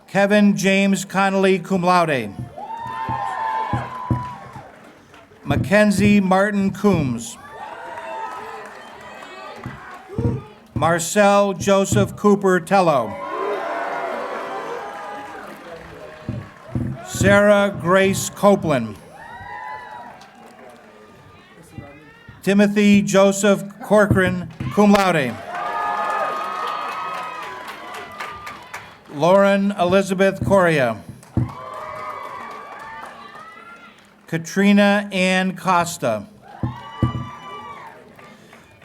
Kevin James Connolly, cum laude. Mackenzie Martin Coombs. Marcel Joseph Cooper Tello. Sarah Grace Copeland. Timothy Joseph Corcoran, cum laude. Lauren Elizabeth Correa. Katrina Ann Costa.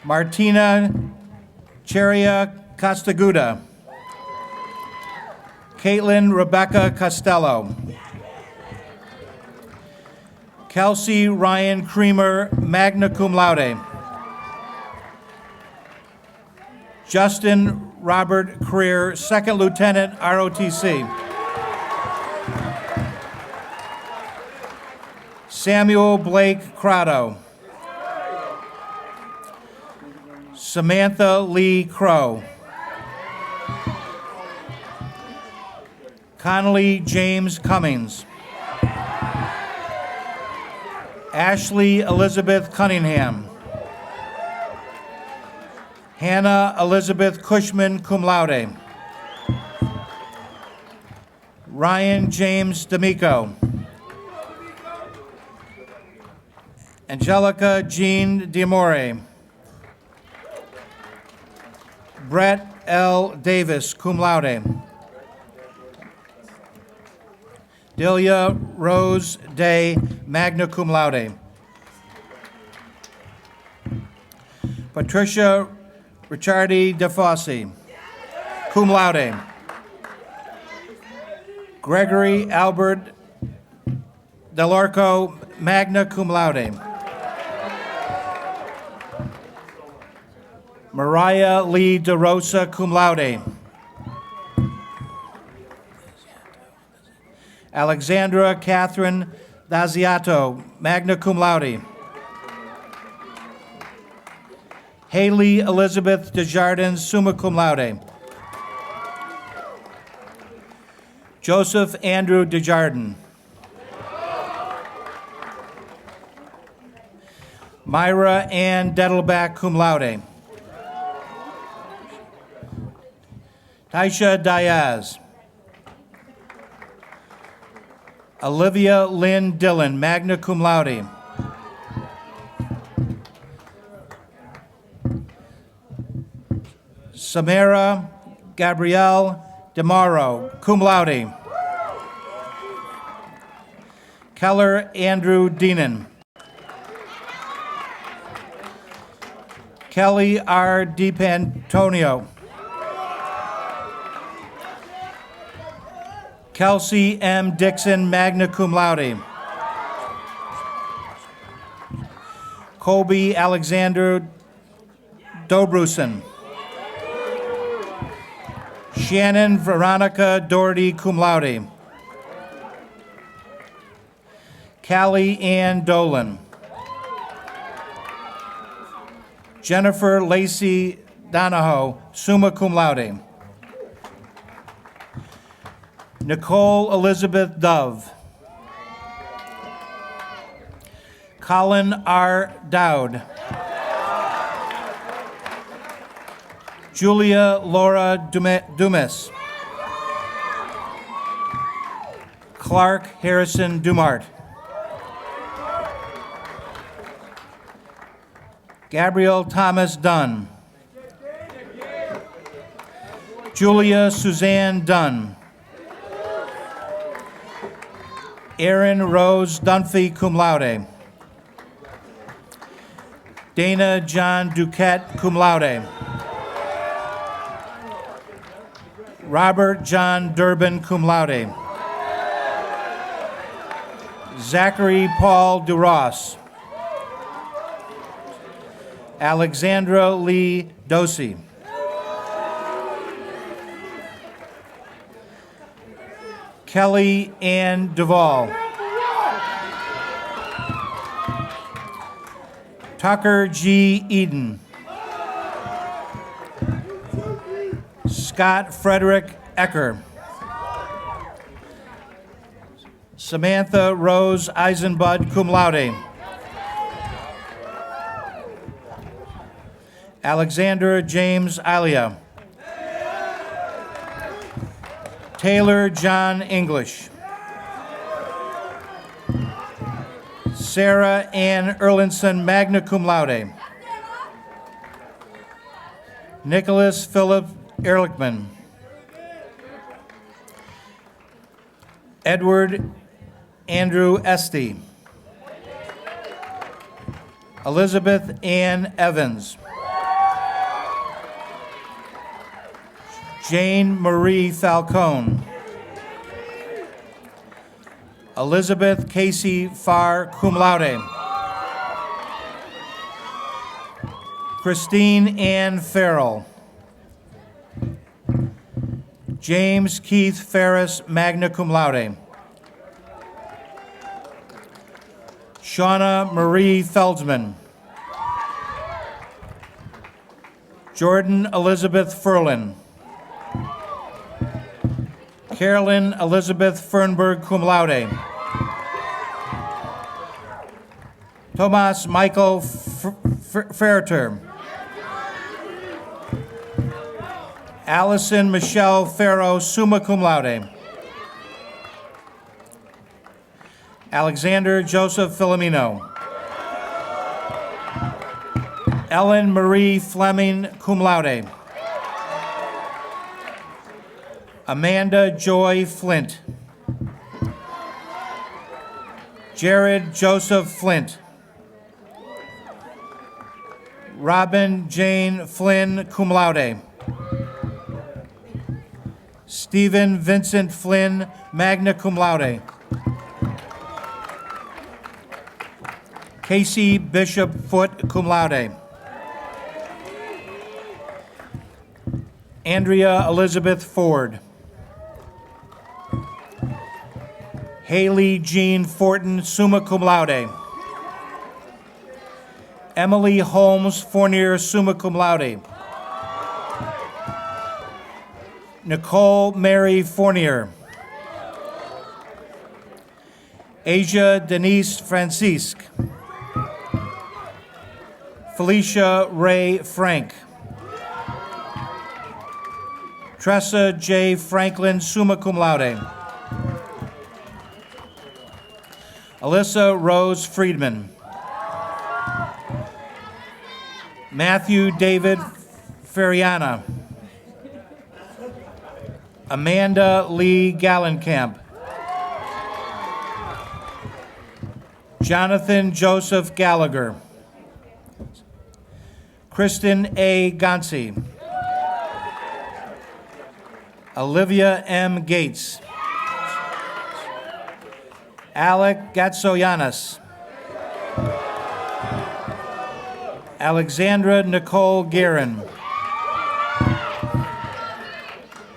Martina Cheria Costaguda. Caitlin Rebecca Costello. Kelsey Ryan Creamer, magna cum laude. Justin Robert Creer, Second Lieutenant, ROTC. Samuel Blake Crotto. Samantha Lee Crow. Connolly James Cummings. Ashley Elizabeth Cunningham. Hannah Elizabeth Cushman, cum laude. Ryan James D'Amico. Angelica Jean Diamore. Brett L. Davis, cum laude. Delia Rose Day, magna cum laude. Patricia Ricciardi DeFossi, cum laude. Gregory Albert Delarco, magna cum laude. Mariah Lee DeRosa, cum laude. Alexandra Catherine Daziato, magna cum laude. Haley Elizabeth Desjardins, summa cum laude. Joseph Andrew Desjardins. Myra Ann Dettelbach, cum laude. Taisha Diaz. Olivia Lynn Dillon, magna cum laude. Samara Gabrielle DeMauro, cum laude. Keller Andrew Deenan. Kelly R. DiPantonio. Kelsey M. Dixon, magna cum laude. Colby Alexander Dobruson. Shannon Veronica Doherty, cum laude. Callie Ann Dolan. Jennifer Lacey Donahoe, summa cum laude. Nicole Elizabeth Dove. Colin R. Dowd. Julia Laura Dumas. Clark Harrison Dumart. Gabriel Thomas Dunn. Julia Suzanne Dunn. Erin Rose Dunphy, cum laude. Dana John Duquette, cum laude. Robert John Durbin, cum laude. Zachary Paul DeRoss. Alexandra Lee Dosey. Kelly Ann Duvall. Tucker G. Eden. Scott Frederick Ecker. Samantha Rose Eisenbud, cum laude. Alexander James Alia. Taylor John English. Sarah Ann Erlinson, magna cum laude. Nicholas Philip Ehrlichman. Edward Andrew Esty. Elizabeth Ann Evans. Jane Marie Falcone. Elizabeth Casey Farr, cum laude. Christine Ann Farrell. James Keith Ferris, magna cum laude. Shauna Marie Feldsman. Jordan Elizabeth Furlan. Carolyn Elizabeth Fernberg, cum laude. Tomas Michael Ferter. Allison Michelle Farrow, summa cum laude. Alexander Joseph Filomeno. Ellen Marie Fleming, cum laude. Amanda Joy Flint. Jared Joseph Flint. Robin Jane Flynn, cum laude. Stephen Vincent Flynn, magna cum laude. Casey Bishop Foote, cum laude. Andrea Elizabeth Ford. Haley Jean Fortin, summa cum laude. Emily Holmes Fournier, summa cum laude. Nicole Mary Fournier. Asia Denise Francisque. Felicia Ray Frank. Tressa J. Franklin, summa cum laude. Alyssa Rose Friedman. Matthew David Feriana. Amanda Lee Gallenkamp. Jonathan Joseph Gallagher. Kristen A. Gonsi. Olivia M. Gates. Alec Gatsoyanis. Alexandra Nicole Guerin.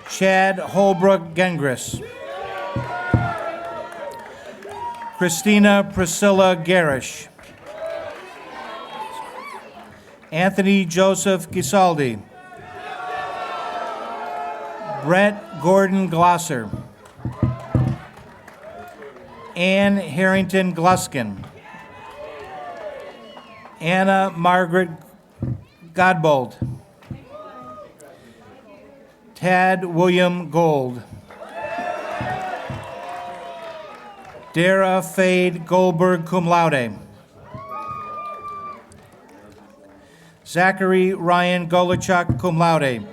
Chad Holbrook Gengris. Christina Priscilla Garish. Anthony Joseph Gisaldi. Brett Gordon Glosser. Ann Harrington Gluskin. Anna Margaret Godbold. Tad William Gold. Dara Fade Goldberg, cum laude. Zachary Ryan Golichuk, cum laude.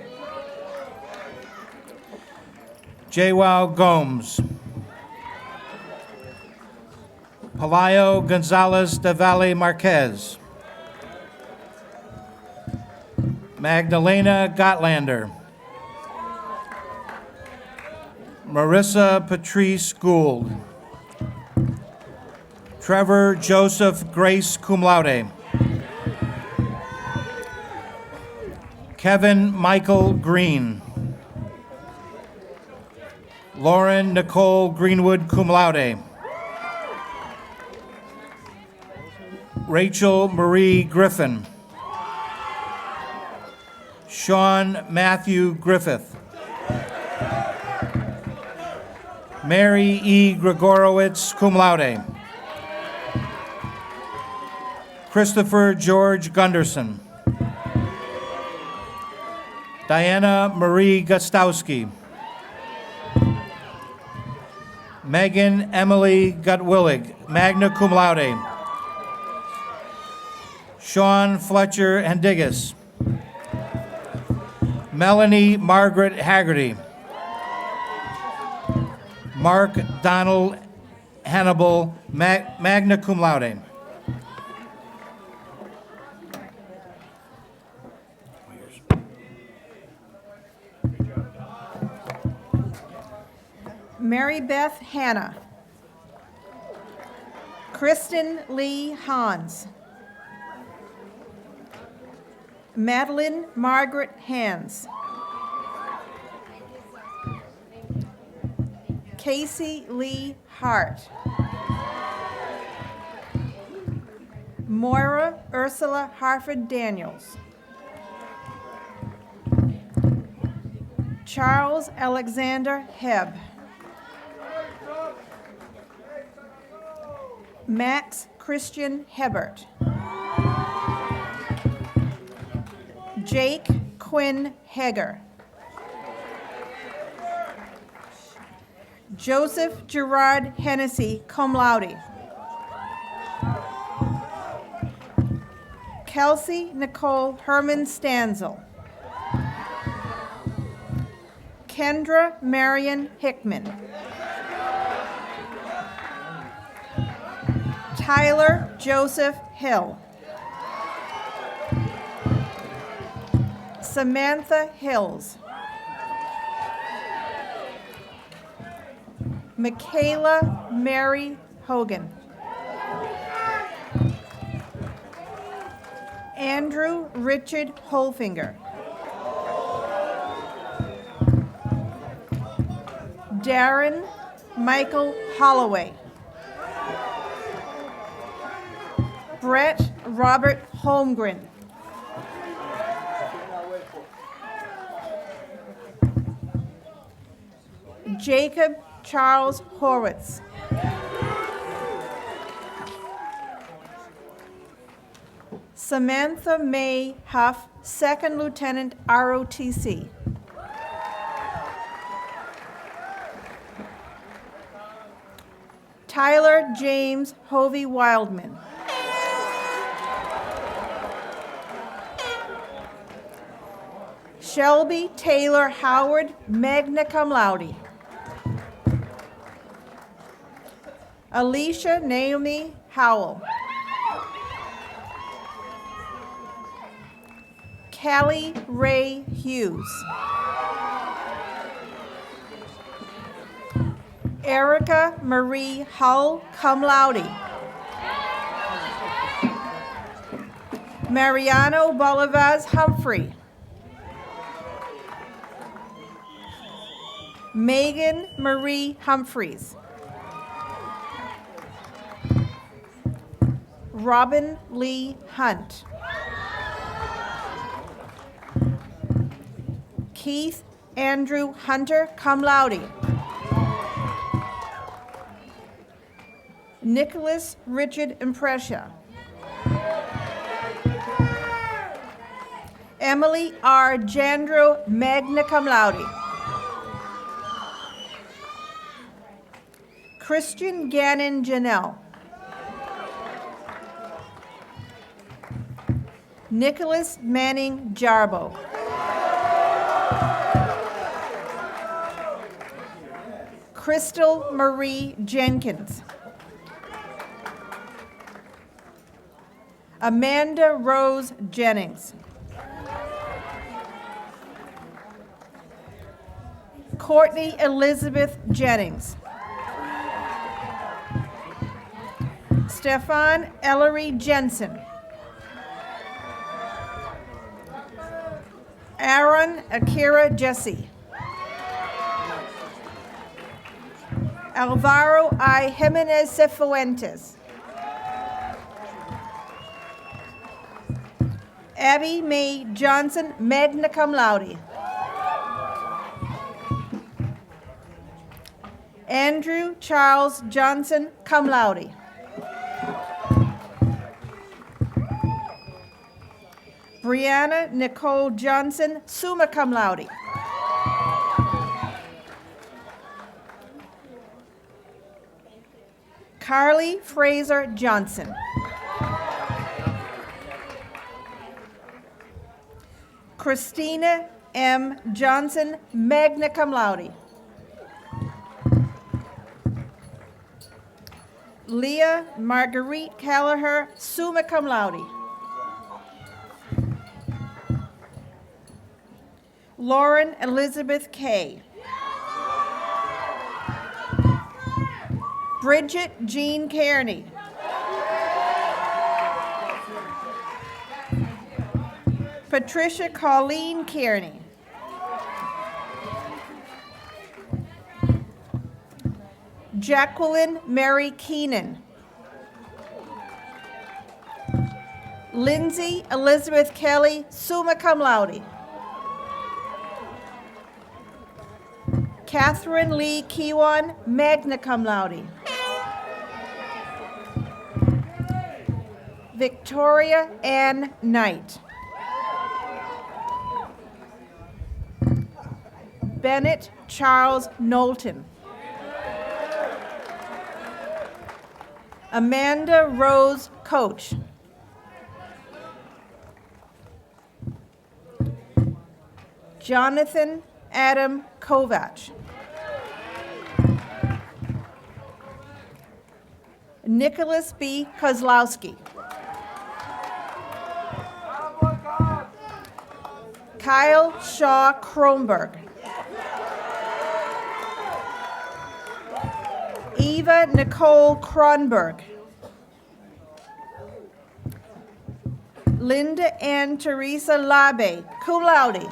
Jewel Gomes. Palayo Gonzalez de Valle Marquez. Magdalena Gottlander. Marissa Patrice Gould. Trevor Joseph Grace, cum laude. Kevin Michael Green. Lauren Nicole Greenwood, cum laude. Rachel Marie Griffin. Sean Matthew Griffith. Mary E. Gregorowitz, cum laude. Christopher George Gunderson. Diana Marie Gostowski. Megan Emily Gutwillig, magna cum laude. Sean Fletcher Hendigas. Melanie Margaret Haggerty. Mark Donald Hannibal, magna cum laude. Mary Beth Hanna. Kristen Lee Hans. Madeline Margaret Hans. Casey Lee Hart. Moira Ursula Harford Daniels. Charles Alexander Hebb. Max Christian Hebert. Jake Quinn Hager. Joseph Gerard Hennessy, cum laude. Kelsey Nicole Herman Stanzel. Kendra Marion Hickman. Tyler Joseph Hill. Samantha Hills. Michaela Mary Hogan. Andrew Richard Holfinger. Darren Michael Holloway. Brett Robert Holmgren. Jacob Charles Horwitz. Samantha May Huff, Second Lieutenant ROTC. Tyler James Hovey Wildman. Shelby Taylor Howard, magna cum laude. Alicia Naomi Howell. Callie Ray Hughes. Erica Marie Hull, cum laude. Mariano Bolivaz Humphrey. Megan Marie Humphreys. Robin Lee Hunt. Keith Andrew Hunter, cum laude. Nicholas Richard Impresia. Emily R. Jandro, magna cum laude. Christian Gannon Janelle. Nicholas Manning Jarbo. Crystal Marie Jenkins. Amanda Rose Jennings. Courtney Elizabeth Jennings. Stefan Ellery Jensen. Aaron Akira Jesse. Alvaro I. Jimenez Cifuentes. Abby Mae Johnson, magna cum laude. Andrew Charles Johnson, cum laude. Brianna Nicole Johnson, summa cum laude. Carly Fraser Johnson. Christina M. Johnson, magna cum laude. Leah Marguerite Callagher, summa cum laude. Lauren Elizabeth Kay. Bridget Jean Kearney. Patricia Colleen Kearney. Jacqueline Mary Keenan. Lindsay Elizabeth Kelly, summa cum laude. Catherine Lee Kiwan, magna cum laude. Victoria Ann Knight. Bennett Charles Knowlton. Amanda Rose Coach. Jonathan Adam Kovach. Nicholas B. Kozlowski. Kyle Shaw Kronberg. Eva Nicole Kronberg. Linda Ann Teresa Labe, cum laude.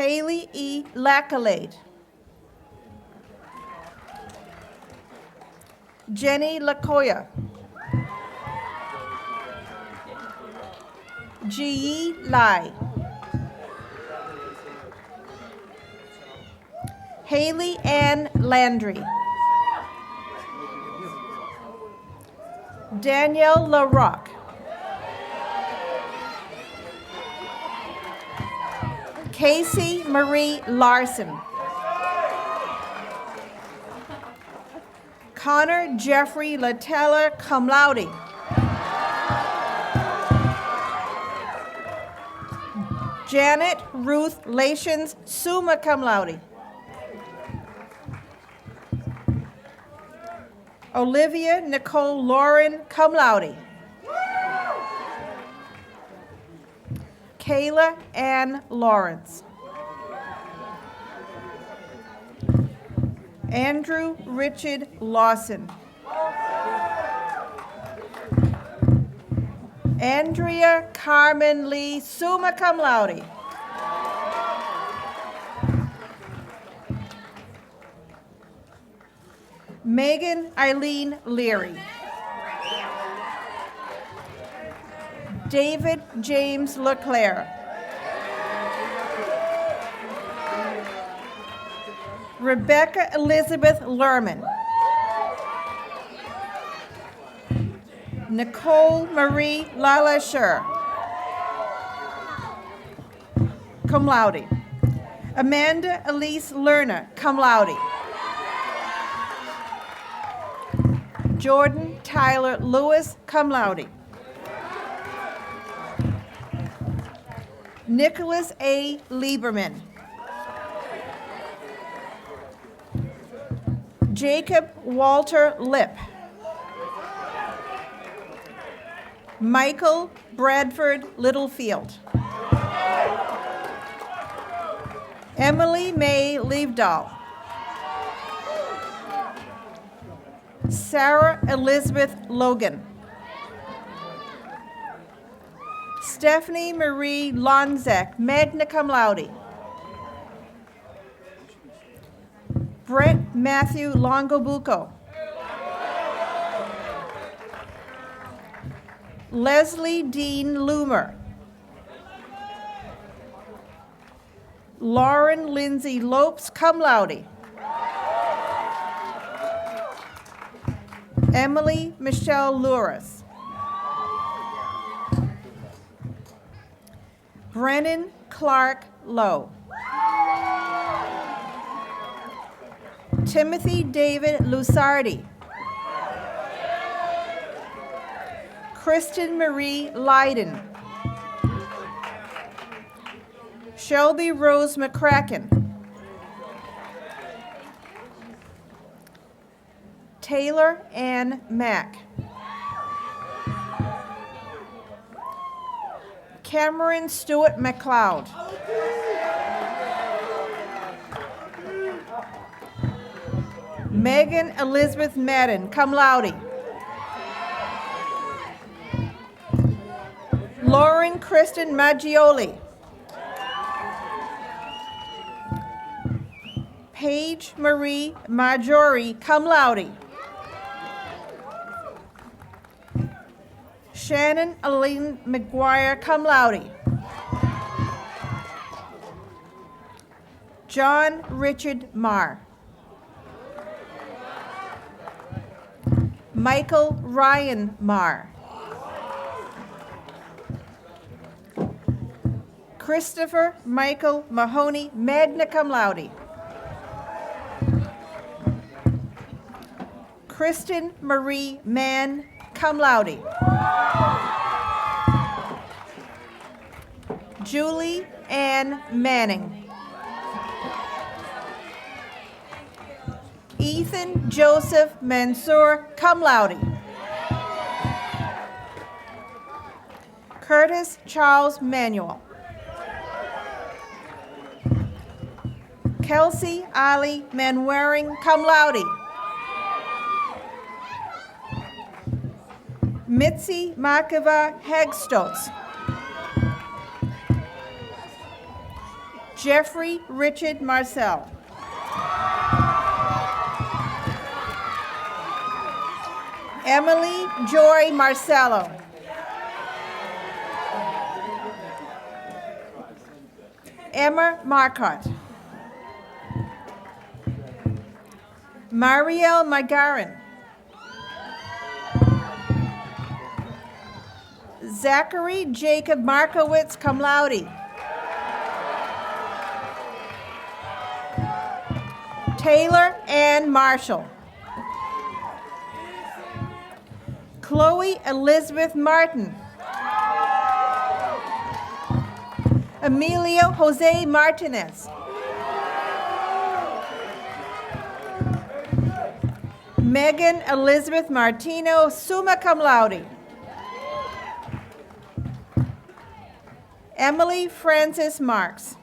Kaylee E. Lacalade. Jenny Lakoya. Ji Lai. Haley Ann Landry. Danielle LaRock. Casey Marie Larson. Connor Jeffrey Latella, cum laude. Janet Ruth Latians, summa cum laude. Olivia Nicole Lauren, cum laude. Kayla Ann Lawrence. Andrew Richard Lawson. Andrea Carmen Lee, summa cum laude. Megan Eileen Leary. David James LeClaire. Rebecca Elizabeth Lerman. Nicole Marie Lalasher, cum laude. Amanda Elise Lerner, cum laude. Jordan Tyler Lewis, cum laude. Nicholas A. Lieberman. Jacob Walter Lipp. Michael Bradford Littlefield. Emily May Leavdahl. Sarah Elizabeth Logan. Stephanie Marie Lonzek, magna cum laude. Brett Matthew Longobuco. Leslie Dean Loomer. Lauren Lindsay Lopes, cum laude. Emily Michelle Luris. Brennan Clark Lowe. Timothy David Lusardi. Kristen Marie Leiden. Shelby Rose McCracken. Taylor Ann Mack. Cameron Stewart McLeod. Megan Elizabeth Madden, cum laude. Lauren Kristen Maggioli. Paige Marie Marjorie, cum laude. Shannon Aline McGuire, cum laude. John Richard Marr. Michael Ryan Marr. Christopher Michael Mahoney, magna cum laude. Kristen Marie Mann, cum laude. Julie Ann Manning. Ethan Joseph Mansour, cum laude. Curtis Charles Manuel. Kelsey Ali Manwaring, cum laude. Mitzi Makava Hagstotz. Jeffrey Richard Marcel. Emily Joy Marcello. Emma Marcotte. Marielle Magarin. Zachary Jacob Markowitz, cum laude. Taylor Ann Marshall. Chloe Elizabeth Martin. Emilio Jose Martinez. Megan Elizabeth Martino, summa cum laude. Emily Francis Marks.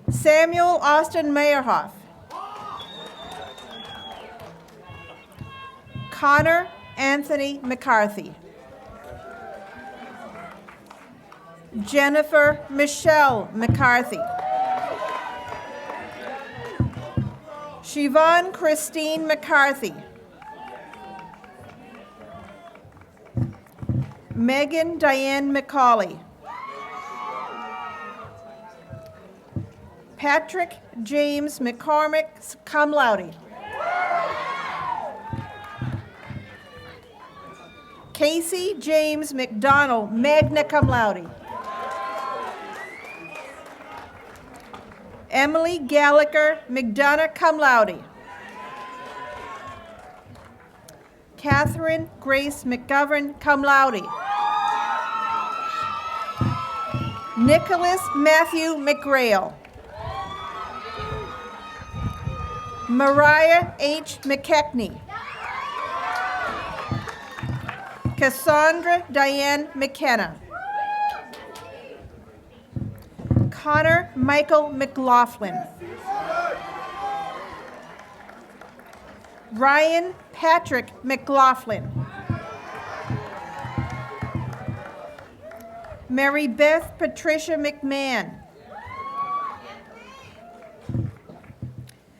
Samuel Austin Meyerhoff. Connor Anthony McCarthy. Jennifer Michelle McCarthy. Siobhan Christine McCarthy. Megan Diane McCauley. Patrick James McCormick, cum laude. Casey James McDonald, magna cum laude. Emily Gallagher McDonough, cum laude. Catherine Grace McGovern, cum laude. Nicholas Matthew McGrail. Mariah H. McKechnie. Cassandra Diane McKenna. Connor Michael McLaughlin. Ryan Patrick McLaughlin. Mary Beth Patricia McMahon.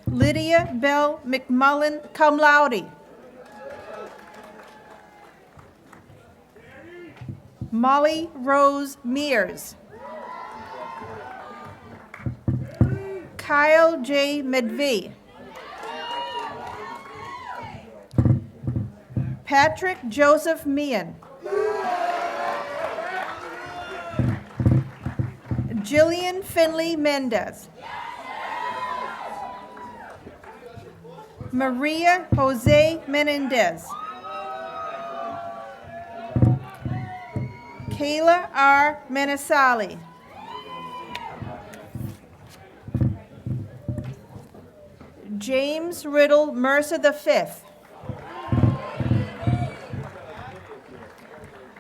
Lydia Bell McMullen, cum laude. Molly Rose Mears. Kyle J. Medvey. Patrick Joseph Meehan. Jillian Finley Mendez. Maria Jose Menendez. Kayla R. Menasali. James Riddle Mercer V.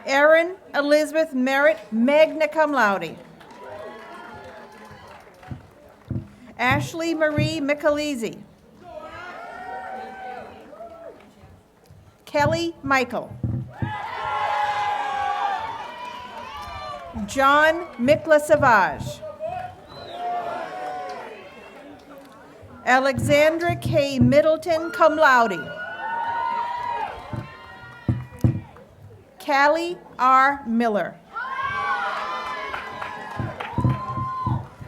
Erin Elizabeth Merritt, magna cum laude. Ashley Marie Michelizzi. Kelly Michael. John Mikla Savage. Alexandra K. Middleton, cum laude. Callie R. Miller.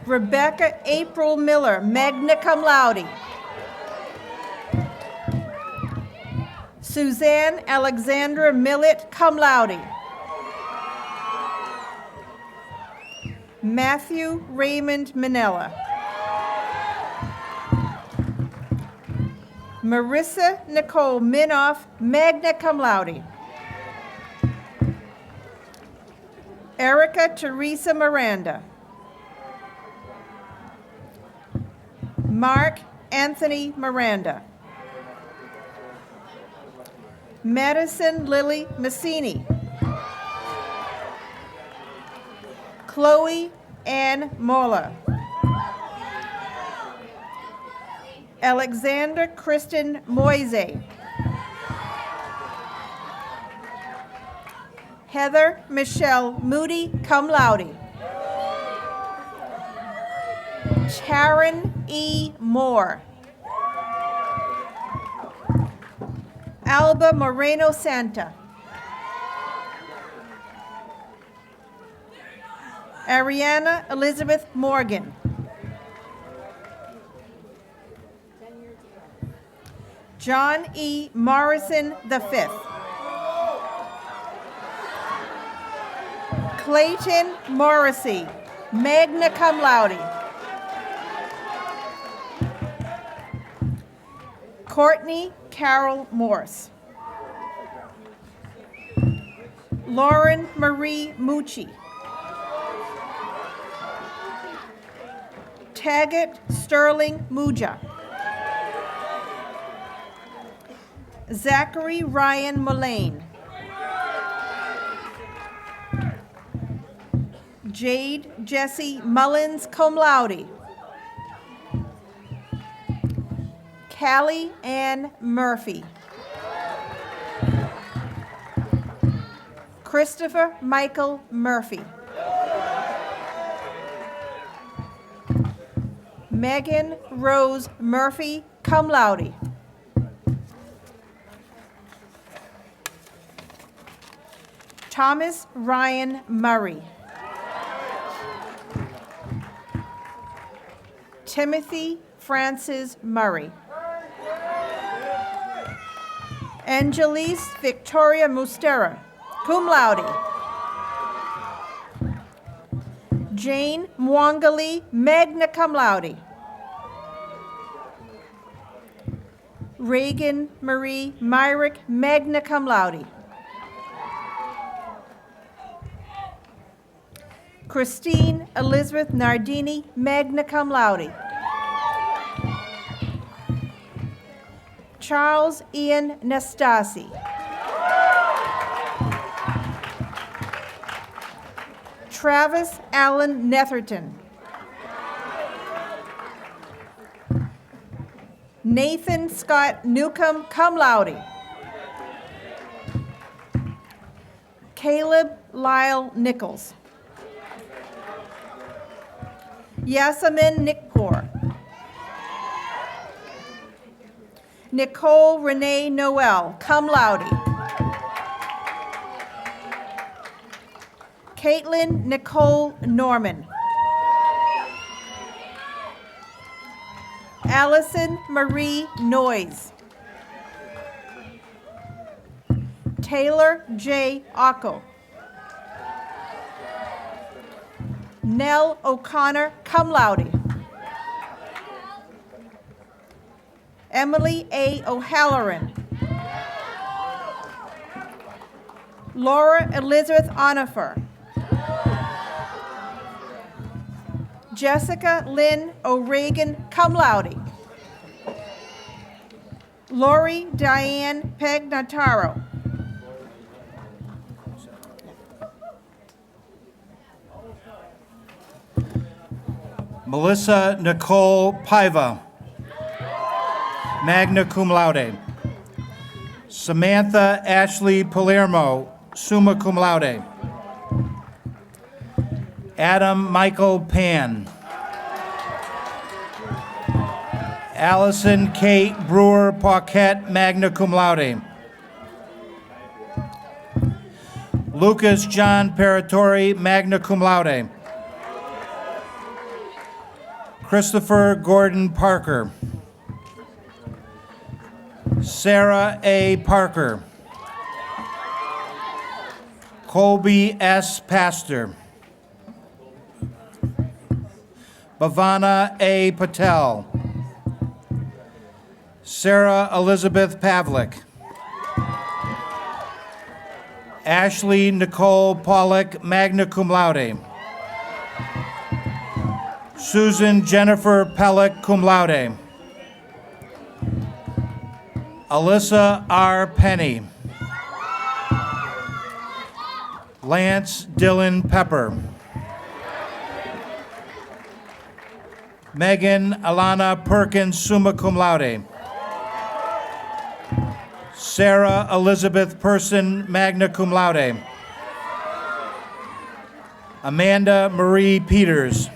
Rebecca April Miller, magna cum laude. Suzanne Alexandra Millett, cum laude. Matthew Raymond Manella. Marissa Nicole Minoff, magna cum laude. Erica Teresa Miranda. Mark Anthony Miranda. Madison Lily Massini. Chloe Ann Mola. Alexander Kristen Moise. Heather Michelle Moody, cum laude. Taryn E. Moore. Alba Moreno Santa. Ariana Elizabeth Morgan. John E. Morrison V. Clayton Morrissey, magna cum laude. Courtney Carol Morse. Lauren Marie Mucci. Taggart Sterling Muja. Zachary Ryan Mullane. Jade Jesse Mullins, cum laude. Callie Ann Murphy. Christopher Michael Murphy. Megan Rose Murphy, cum laude. Thomas Ryan Murray. Timothy Francis Murray. Angelise Victoria Mustera, cum laude. Jane Mwangali, magna cum laude. Reagan Marie Myrick, magna cum laude. Christine Elizabeth Nardini, magna cum laude. Charles Ian Nastasi. Travis Allen Netherton. Nathan Scott Newcomb, cum laude. Caleb Lyle Nichols. Yasamin Nickpour. Nicole Renee Noel, cum laude. Caitlin Nicole Norman. Allison Marie Noyes. Taylor J. Ocko. Nell O'Connor, cum laude. Emily A. O'Halloran. Laura Elizabeth Onifer. Jessica Lynn O'Regan, cum laude. Lori Diane Pagnataro. Melissa Nicole Paiva, magna cum laude. Samantha Ashley Palermo, summa cum laude. Adam Michael Pan. Allison Kate Brewer Paquette, magna cum laude. Lucas John Paratori, magna cum laude. Christopher Gordon Parker. Sarah A. Parker. Colby S. Pastor. Bhavana A. Patel. Sarah Elizabeth Pavlik. Ashley Nicole Pollock, magna cum laude. Susan Jennifer Pellick, cum laude. Alyssa R. Penny. Lance Dillon Pepper. Megan Alana Perkins, summa cum laude. Sarah Elizabeth Person, magna cum laude. Amanda Marie Peters.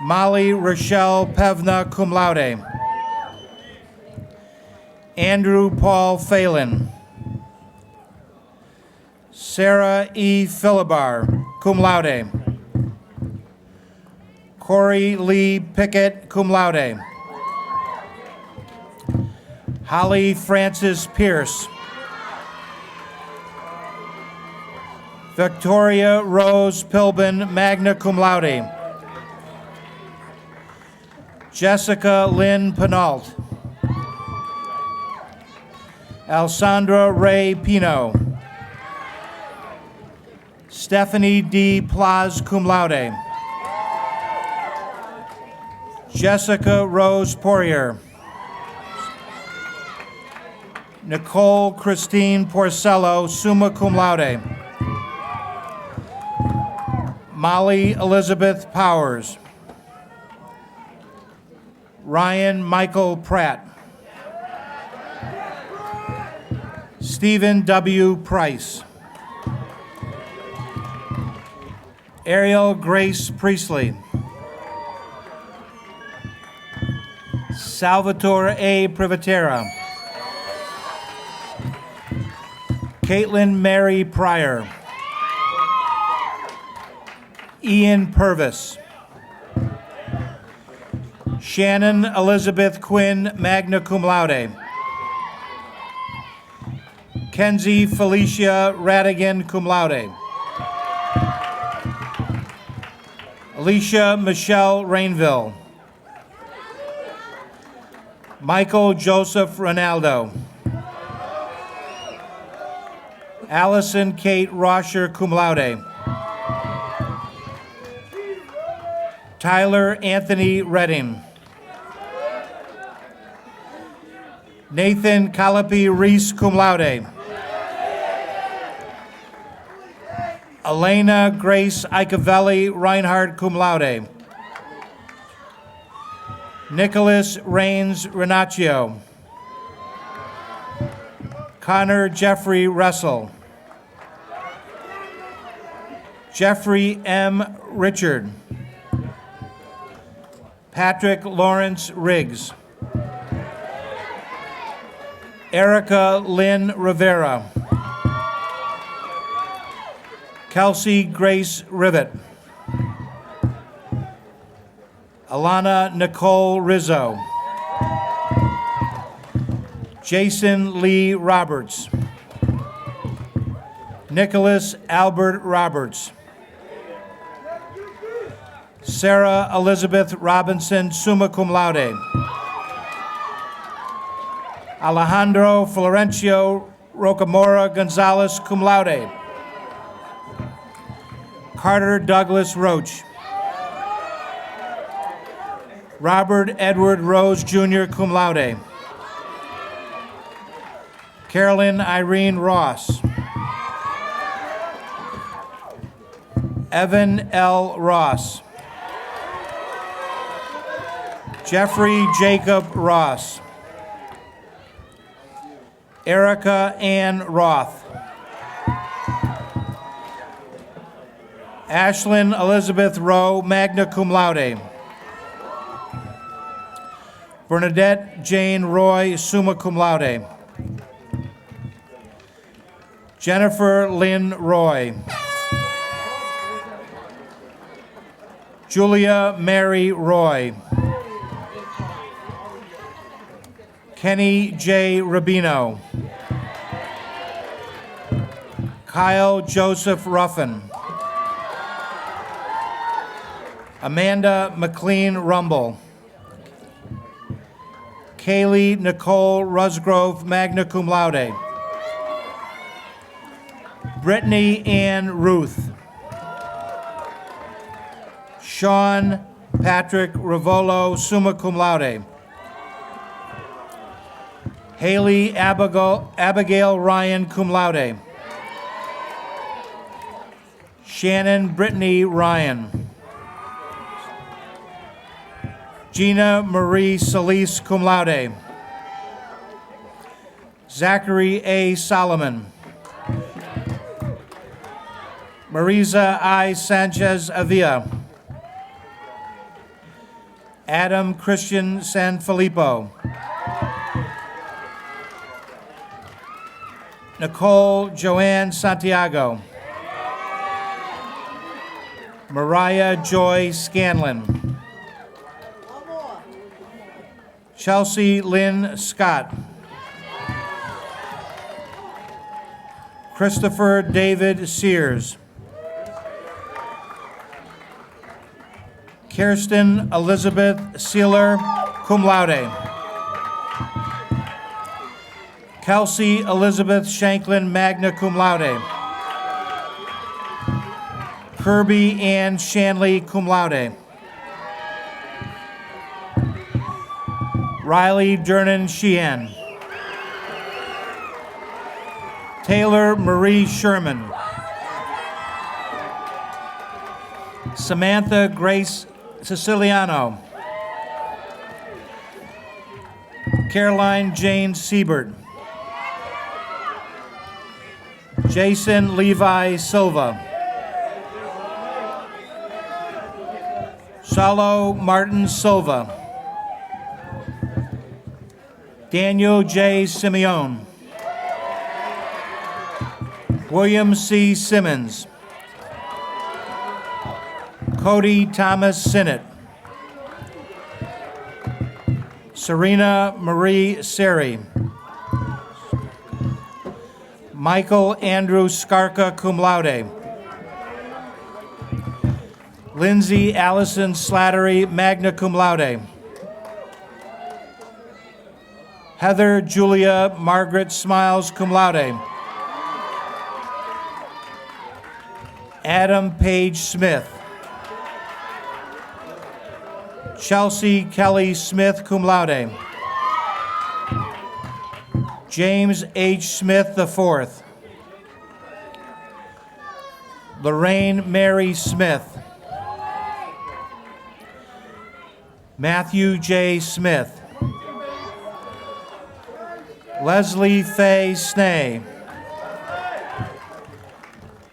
Molly Rochelle Pevna, cum laude. Andrew Paul Phelan. Sarah E. Philibar, cum laude. Corey Lee Pickett, cum laude. Holly Frances Pierce. Victoria Rose Pilbin, magna cum laude. Jessica Lynn Penault. Alessandra Ray Pino. Stephanie D. Plaz, cum laude. Jessica Rose Poirier. Nicole Christine Porcello, summa cum laude. Molly Elizabeth Powers. Ryan Michael Pratt. Stephen W. Price. Ariel Grace Priestley. Salvatore A. Privatera. Caitlin Mary Pryor. Ian Purvis. Shannon Elizabeth Quinn, magna cum laude. Kenzie Felicia Radigan, cum laude. Alicia Michelle Rainville. Michael Joseph Ronaldo. Allison Kate Rosher, cum laude. Tyler Anthony Redding. Nathan Calapi Reese, cum laude. Elena Grace Icavelli Reinhardt, cum laude. Nicholas Rains Renaccio. Connor Jeffrey Russell. Jeffrey M. Richard. Patrick Lawrence Riggs. Erica Lynn Rivera. Kelsey Grace Rivet. Alana Nicole Rizzo. Jason Lee Roberts. Nicholas Albert Roberts. Sarah Elizabeth Robinson, summa cum laude. Alejandro Florencio Rocamora Gonzalez, cum laude. Carter Douglas Roach. Robert Edward Rose Jr., cum laude. Carolyn Irene Ross. Evan L. Ross. Jeffrey Jacob Ross. Erica Ann Roth. Ashlyn Elizabeth Rowe, magna cum laude. Bernadette Jane Roy, summa cum laude. Jennifer Lynn Roy. Julia Mary Roy. Kenny J. Rubino. Kyle Joseph Ruffin. Amanda McLean Rumble. Kaylee Nicole Rusgrove, magna cum laude. Brittany Ann Ruth. Sean Patrick Rivolo, summa cum laude. Haley Abigail Ryan, cum laude. Shannon Brittany Ryan. Gina Marie Solis, cum laude. Zachary A. Solomon. Marisa I. Sanchez Avila. Adam Christian Sanfilippo. Nicole Joanne Santiago. Mariah Joy Scanlon. Chelsea Lynn Scott. Christopher David Sears. Kirsten Elizabeth Sealer, cum laude. Kelsey Elizabeth Shanklin, magna cum laude. Kirby Ann Shanley, cum laude. Riley Dernan Sheehan. Taylor Marie Sherman. Samantha Grace Siciliano. Caroline Jane Siebert. Jason Levi Silva. Salo Martin Silva. Daniel J. Simeone. William C. Simmons. Cody Thomas Sinnott. Serena Marie Seri. Michael Andrew Skarka, cum laude. Lindsay Allison Slattery, magna cum laude. Heather Julia Margaret Smiles, cum laude. Adam Page Smith. Chelsea Kelly Smith, cum laude. James H. Smith IV. Lorraine Mary Smith. Matthew J. Smith. Leslie Faye Snee.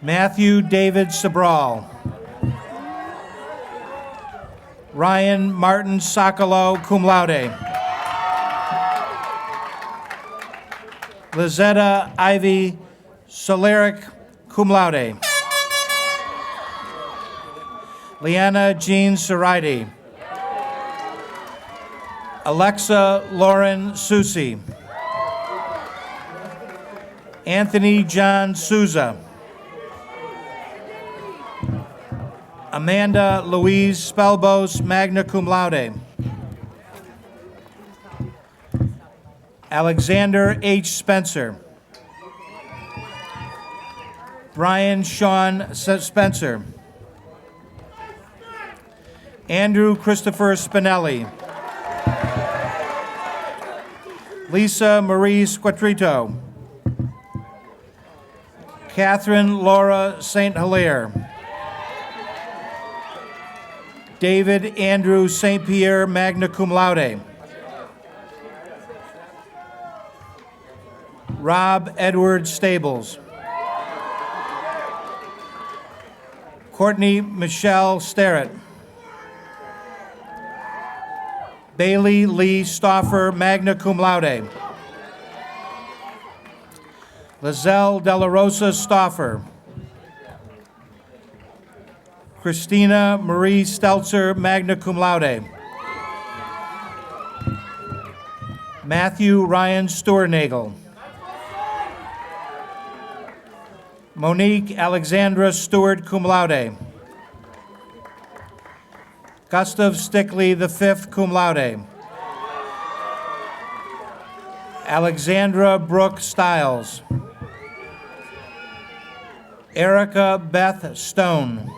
Matthew David Sabral. Ryan Martin Socolo, cum laude. Lizetta Ivy Soleric, cum laude. Leanna Jean Saridi. Alexa Lauren Susi. Anthony John Souza. Amanda Louise Spelbos, magna cum laude. Alexander H. Spencer. Brian Sean Spencer. Andrew Christopher Spinelli. Lisa Marie Squatrito. Catherine Laura St. Hilaire. David Andrew St. Pierre, magna cum laude. Rob Edward Stables. Courtney Michelle Starrett. Bailey Lee Stauffer, magna cum laude. Lizelle De La Rosa Stauffer. Christina Marie Stelzer, magna cum laude. Matthew Ryan Stornagel. Monique Alexandra Stewart, cum laude. Gustav Stickley V, cum laude. Alexandra Brooke Stiles. Erica Beth Stone.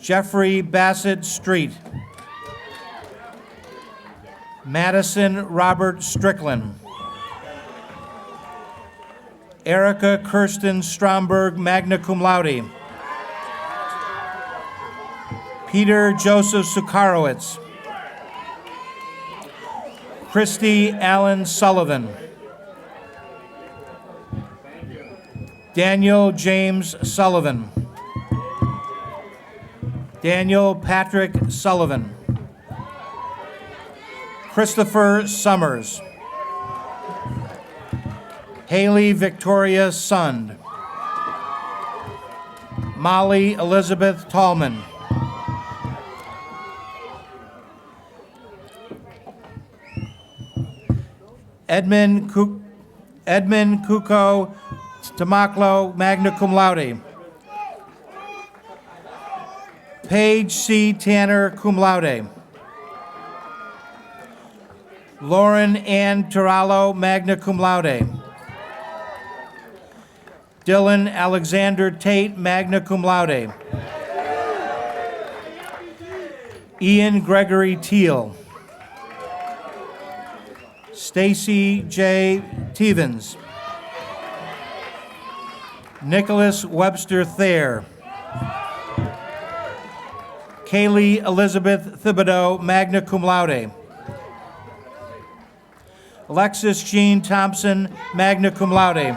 Jeffrey Bassett Street. Madison Robert Strickland. Erica Kirsten Stromberg, magna cum laude. Peter Joseph Sukarowitz. Christy Allen Sullivan. Daniel James Sullivan. Daniel Patrick Sullivan. Christopher Summers. Haley Victoria Sund. Molly Elizabeth Tallman. Edmund Kuko Tamaklo, magna cum laude. Paige C. Tanner, cum laude. Lauren Ann Turallo, magna cum laude. Dylan Alexander Tate, magna cum laude. Ian Gregory Teal. Stacy J. Tevens. Nicholas Webster Thayer. Kaylee Elizabeth Thibodeau, magna cum laude. Alexis Jean Thompson, magna cum laude.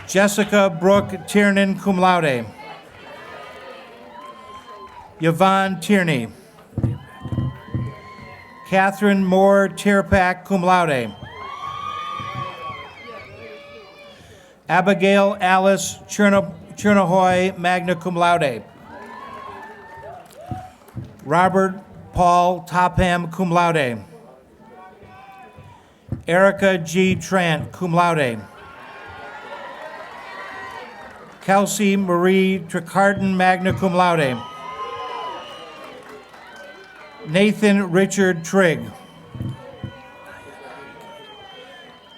Jessica Brooke Tiernan, cum laude. Yvonne Tierney. Catherine Moore Tierpak, cum laude. Abigail Alice Chernahoy, magna cum laude. Robert Paul Topham, cum laude. Erica G. Trant, cum laude. Kelsey Marie Tricarton, magna cum laude. Nathan Richard Trigg.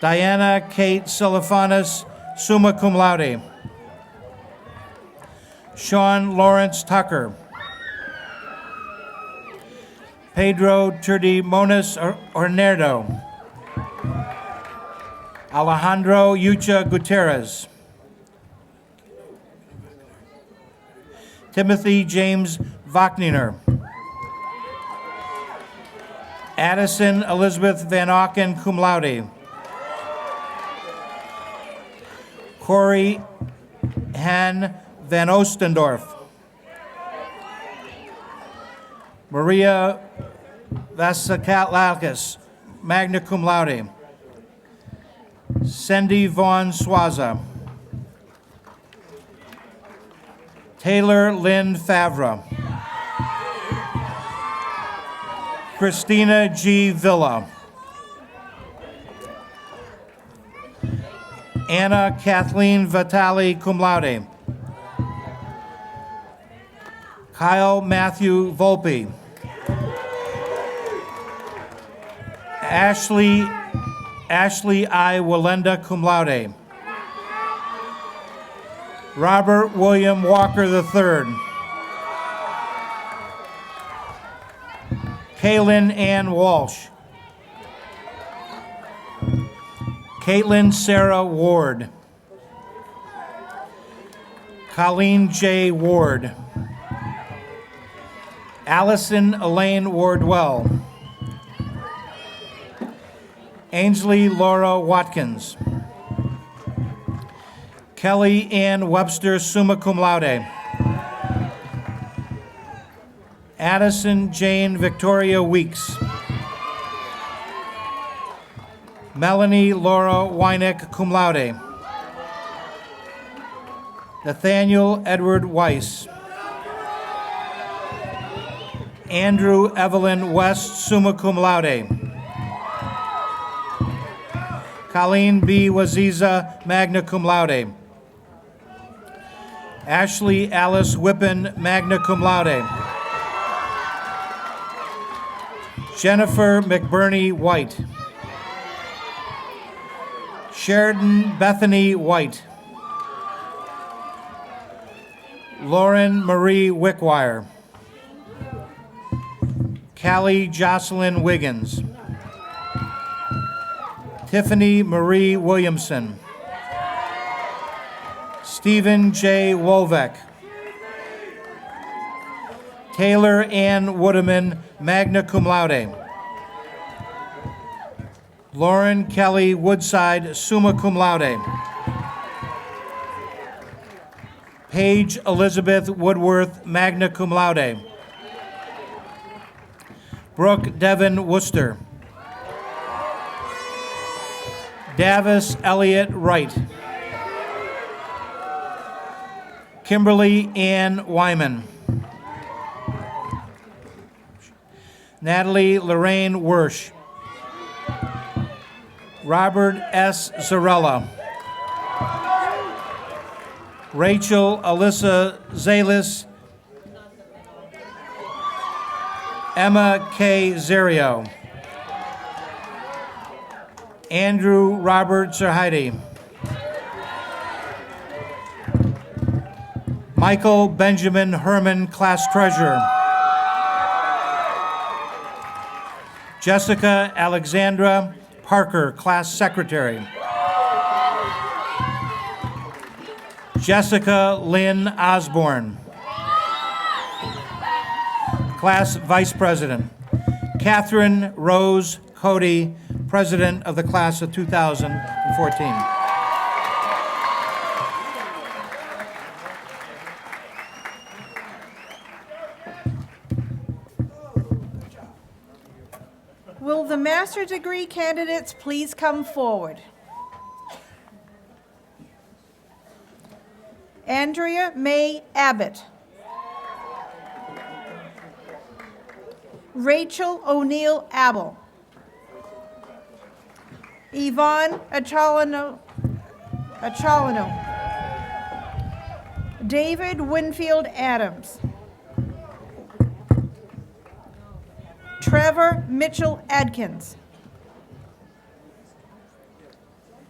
Diana Kate Silifanis, summa cum laude. Sean Lawrence Tucker. Pedro Turdimonis Ornerdo. Alejandro Yucha Gutierrez. Timothy James Wagner. Addison Elizabeth Van Auken, cum laude. Corey Han Van Ostendorf. Maria Vasakalakis, magna cum laude. Cindy Vaughn Swaza. Taylor Lynn Favre. Christina G. Villa. Anna Kathleen Vitale, cum laude. Kyle Matthew Volpe. Ashley I. Walenda, cum laude. Robert William Walker III. Kaylin Ann Walsh. Caitlin Sarah Ward. Colleen J. Ward. Allison Elaine Wardwell. Ainsley Laura Watkins. Kelly Ann Webster, summa cum laude. Addison Jane Victoria Weeks. Melanie Laura Weineck, cum laude. Nathaniel Edward Weiss. Andrew Evelyn West, summa cum laude. Colleen B. Waziza, magna cum laude. Ashley Alice Whippen, magna cum laude. Jennifer McBurney White. Sheridan Bethany White. Lauren Marie Wickwire. Callie Jocelyn Wiggins. Tiffany Marie Williamson. Stephen J. Wolvek. Taylor Ann Woodeman, magna cum laude. Lauren Kelly Woodside, summa cum laude. Paige Elizabeth Woodworth, magna cum laude. Brooke Devon Worcester. Davis Elliott Wright. Kimberly Ann Wyman. Natalie Lorraine Wersch. Robert S. Zarella. Rachel Alyssa Zalis. Emma K. Zerio. Andrew Robert Zerheide. Michael Benjamin Herman, class treasurer. Jessica Alexandra Parker, class secretary. Jessica Lynn Osborne, class vice president. Catherine Rose Cody, president of the class of 2014. Will the master's degree candidates please come forward? Andrea May Abbott. Rachel O'Neill Abel. Yvonne Achalano. David Winfield Adams. Trevor Mitchell Adkins.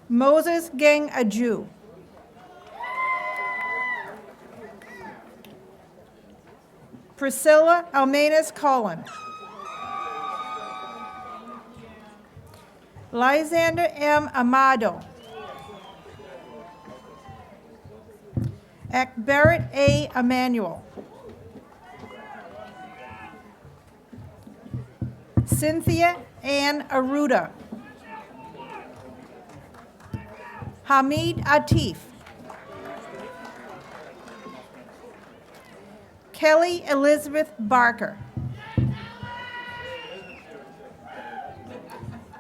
Moses Geng Aju. Priscilla Almanis Collin. Lysander M. Amado. Ekberet A. Emanuel. Cynthia Ann Aruda. Hamid Atif. Kelly Elizabeth Barker.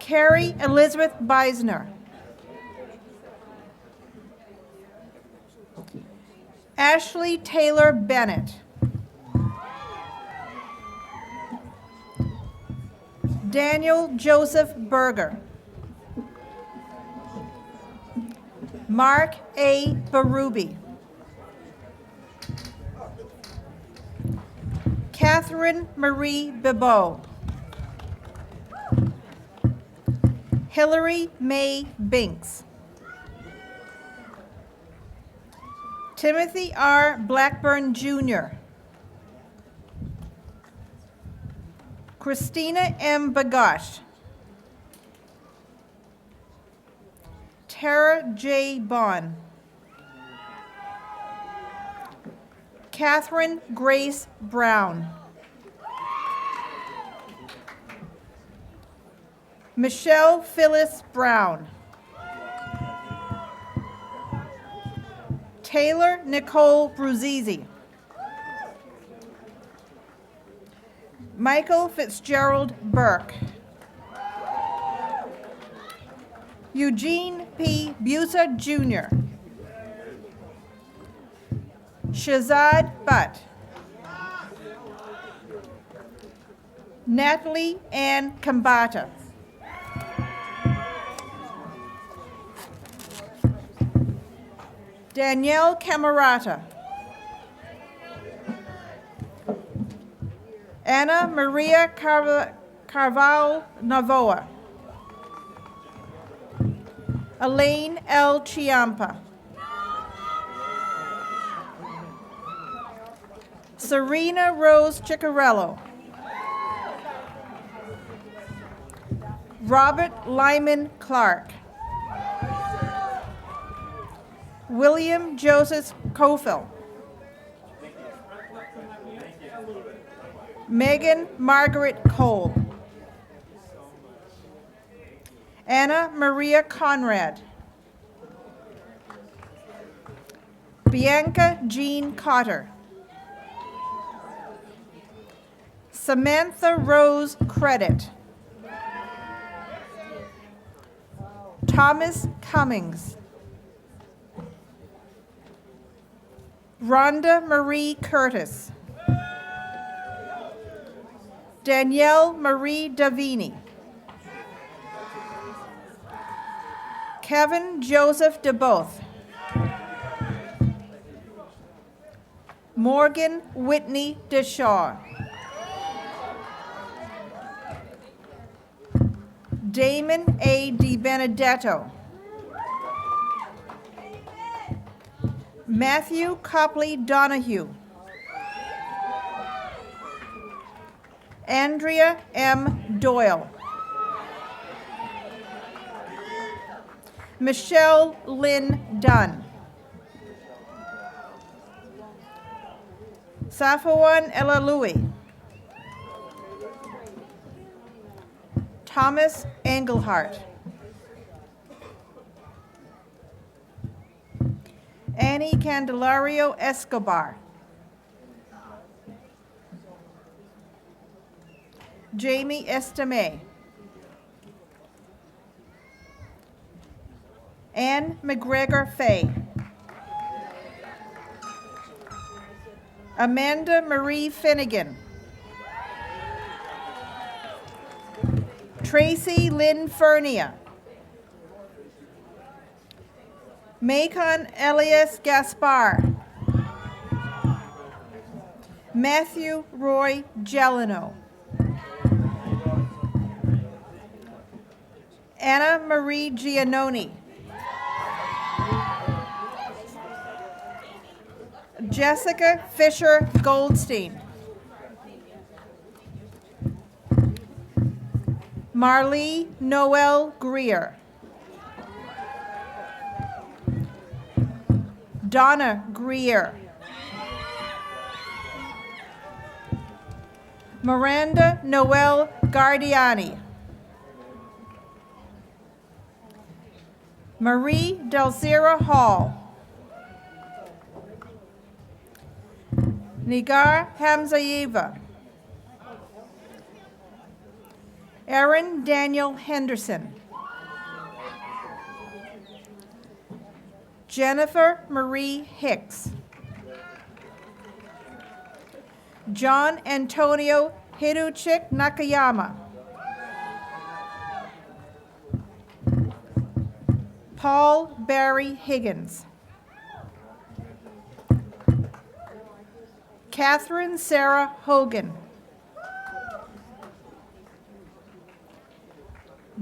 Carrie Elizabeth Beisner. Ashley Taylor Bennett. Daniel Joseph Berger. Mark A. Barubi. Catherine Marie Bibeau. Hillary Mae Binks. Timothy R. Blackburn, Jr. Christina M. Bagosh. Tara J. Bond. Catherine Grace Brown. Michelle Phyllis Brown. Taylor Nicole Bruzzese. Michael Fitzgerald Burke. Eugene P. Busa, Jr. Shazad Butt. Natalie Ann Kambata. Danielle Camerata. Anna Maria Carvalho Navoa. Elaine L. Chiampa. Serena Rose Ciccarello. Robert Lyman Clark. William Joseph Cofill. Megan Margaret Cole. Anna Maria Conrad. Bianca Jean Cotter. Samantha Rose Credit. Thomas Cummings. Rhonda Marie Curtis. Danielle Marie Davini. Kevin Joseph DeBoth. Morgan Whitney DeShaw. Damon A. DiBenedetto. Matthew Copley Donahue. Andrea M. Doyle. Michelle Lynn Dunn. Safawan Elalui. Thomas Engelhardt. Annie Candelario Escobar. Jamie Estime. Anne McGregor Fay. Amanda Marie Finnegan. Tracy Lynn Fernia. Macon Elias Gaspar. Matthew Roy Gelino. Anna Marie Giannoni. Jessica Fisher Goldstein. Marlee Noel Greer. Donna Greer. Miranda Noel Gardiani. Marie Delzira Hall. Nigar Hamzayeva. Aaron Daniel Henderson. Jennifer Marie Hicks. John Antonio Hiruchik Nakayama. Paul Barry Higgins. Catherine Sarah Hogan.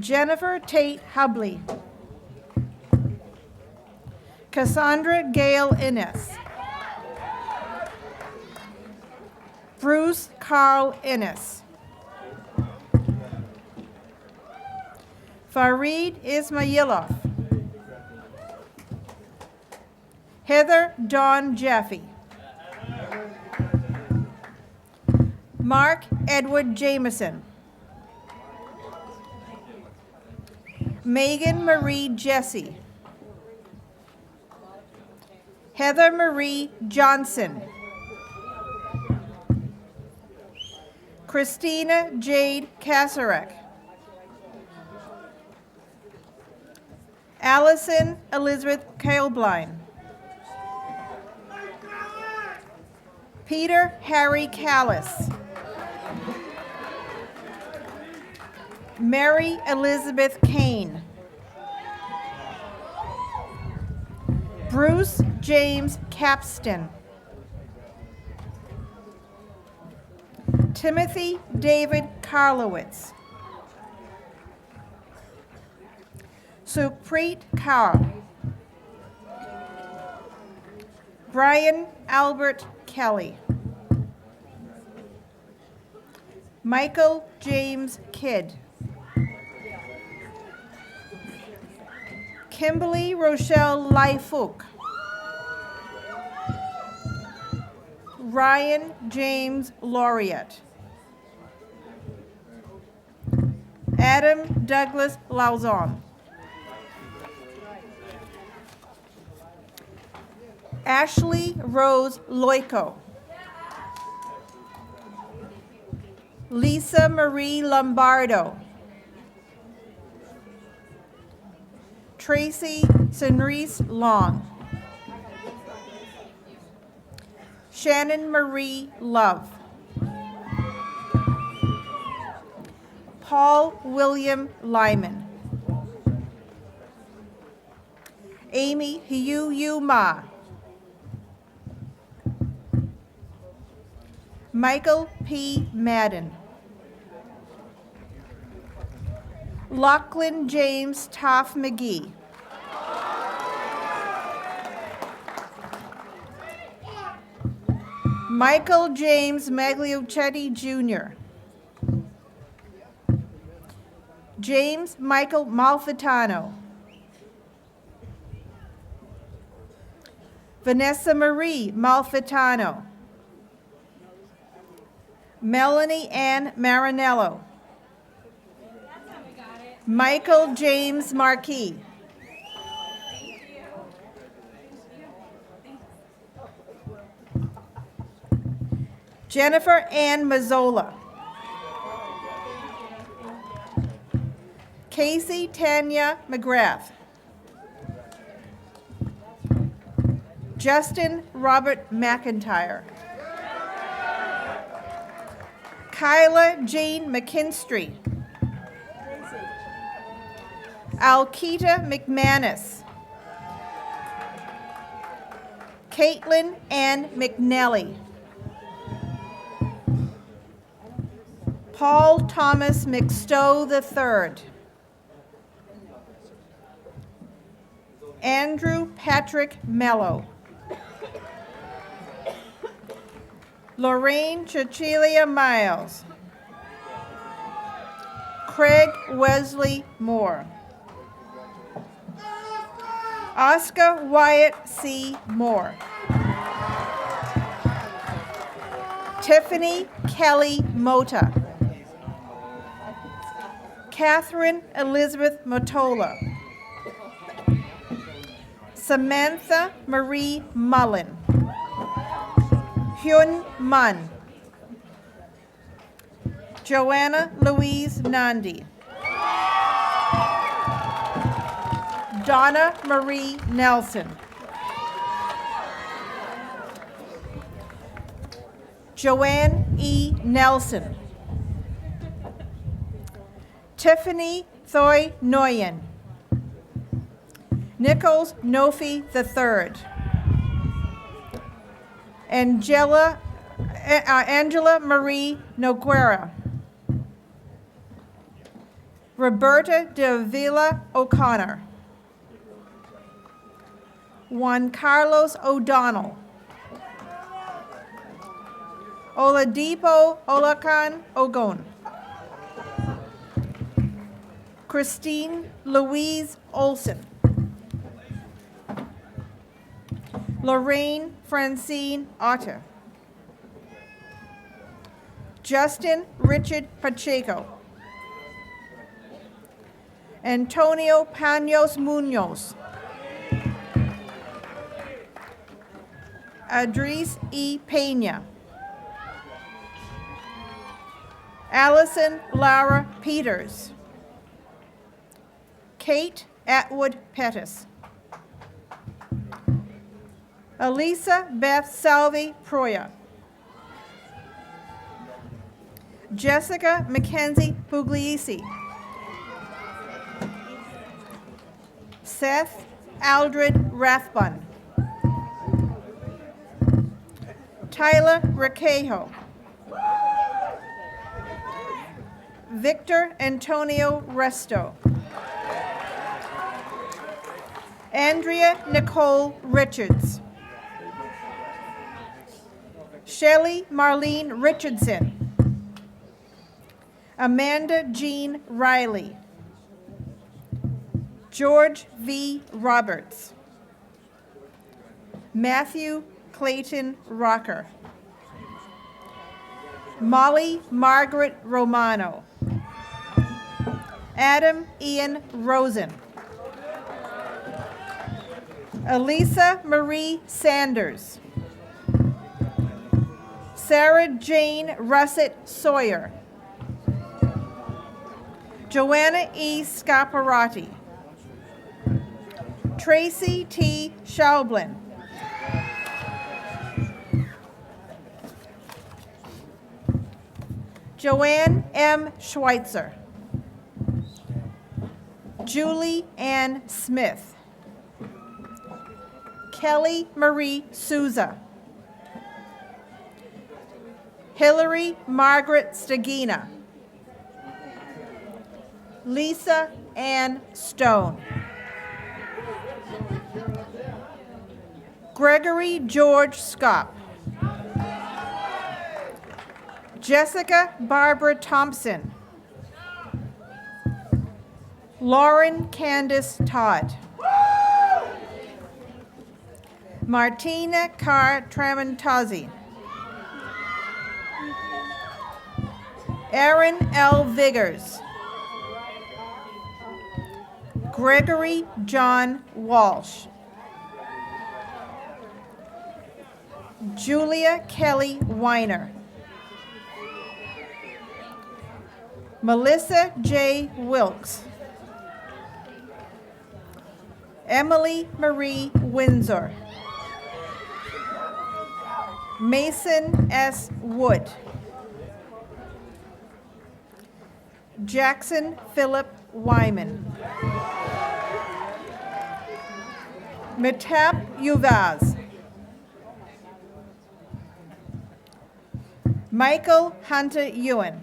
Jennifer Tate Hubley. Cassandra Gale Innes. Bruce Carl Innes. Fareed Ismailov. Heather Dawn Jaffe. Mark Edward Jameson. Megan Marie Jesse. Heather Marie Johnson. Christina Jade Kasarek. Allison Elizabeth Kailblind. Peter Harry Callis. Mary Elizabeth Kane. Bruce James Capston. Timothy David Karlowitz. Supreet Kaur. Brian Albert Kelly. Michael James Kidd. Kimberly Rochelle Lyfook. Ryan James Laureate. Adam Douglas Lauzon. Ashley Rose Loico. Lisa Marie Lombardo. Tracy Senrice Long. Shannon Marie Love. Paul William Lyman. Amy Hiyu Ma. Michael P. Madden. Lachlan James Toff McGee. Michael James Magliochetti Jr. James Michael Malfitano. Vanessa Marie Malfitano. Melanie Ann Marinello. Michael James Marquis. Jennifer Ann Mazzola. Casey Tanya McGrath. Justin Robert McIntyre. Kyla Jane McKinstry. Alkita McManus. Caitlin Ann McNelly. Paul Thomas McStowe III. Andrew Patrick Mello. Lorraine Cecilia Miles. Craig Wesley Moore. Oscar Wyatt C. Moore. Tiffany Kelly Mota. Catherine Elizabeth Motola. Samantha Marie Mullen. Hyun Mun. Joanna Louise Nandi. Donna Marie Nelson. Joanne E. Nelson. Tiffany Thoy Nguyen. Nichols Nofi III. Angela Marie Noguera. Roberta de Villa O'Connor. Juan Carlos O'Donnell. Oladipo Olakan Ogon. Christine Louise Olson. Lorraine Francine Otter. Justin Richard Pacheco. Antonio Panos Munoz. Adris E. Pena. Allison Lara Peters. Kate Atwood Pettis. Elisa Beth Salvi Proya. Jessica Mackenzie Pugliese. Seth Aldred Rathbun. Tyler Requejo. Victor Antonio Resto. Andrea Nicole Richards. Shelley Marlene Richardson. Amanda Jean Riley. George V. Roberts. Matthew Clayton Rocker. Molly Margaret Romano. Adam Ian Rosen. Elisa Marie Sanders. Sarah Jane Russet Sawyer. Joanna E. Scaparrotti. Tracy T. Schaublin. Joanne M. Schweitzer. Julie Ann Smith. Kelly Marie Souza. Hillary Margaret Stagina. Lisa Ann Stone. Gregory George Scott. Jessica Barbara Thompson. Lauren Candace Todd. Martina Carr Tramontazzi. Aaron L. Viggers. Gregory John Walsh. Julia Kelly Weiner. Melissa J. Wilkes. Emily Marie Windsor. Mason S. Wood. Jackson Philip Wyman. Mitap Uvaz. Michael Hunter Ewan.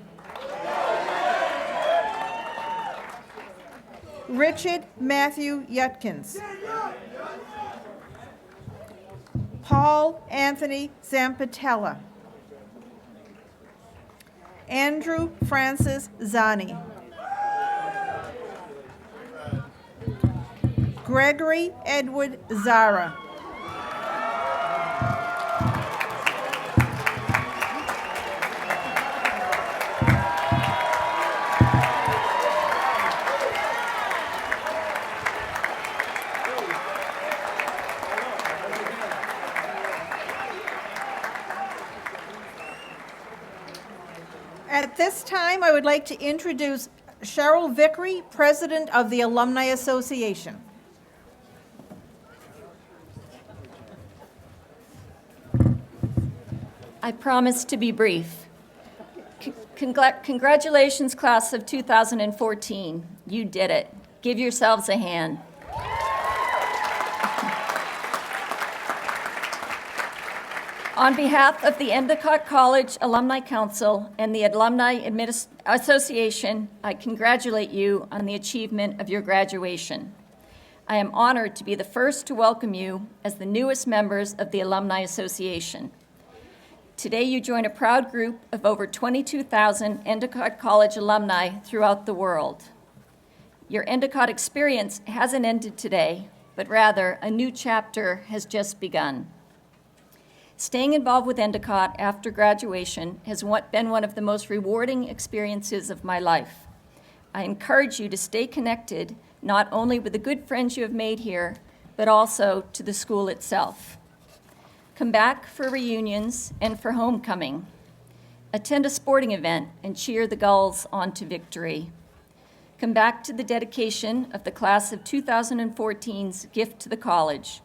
Richard Matthew Yutkins. Paul Anthony Zampatella. Andrew Francis Zani. Gregory Edward Zara. At this time, I would like to introduce Cheryl Vickery, President of the Alumni Association. I promise to be brief. Congratulations, class of 2014. You did it. Give yourselves a hand. On behalf of the Endicott College Alumni Council and the Alumni Association, I congratulate you on the achievement of your graduation. I am honored to be the first to welcome you as the newest members of the Alumni Association. Today, you join a proud group of over 22,000 Endicott College alumni throughout the world. Your Endicott experience hasn't ended today, but rather a new chapter has just begun. Staying involved with Endicott after graduation has been one of the most rewarding experiences of my life. I encourage you to stay connected not only with the good friends you have made here, but also to the school itself. Come back for reunions and for homecoming. Attend a sporting event and cheer the Gulls on to victory. Come back to the dedication of the class of 2014's gift to the college,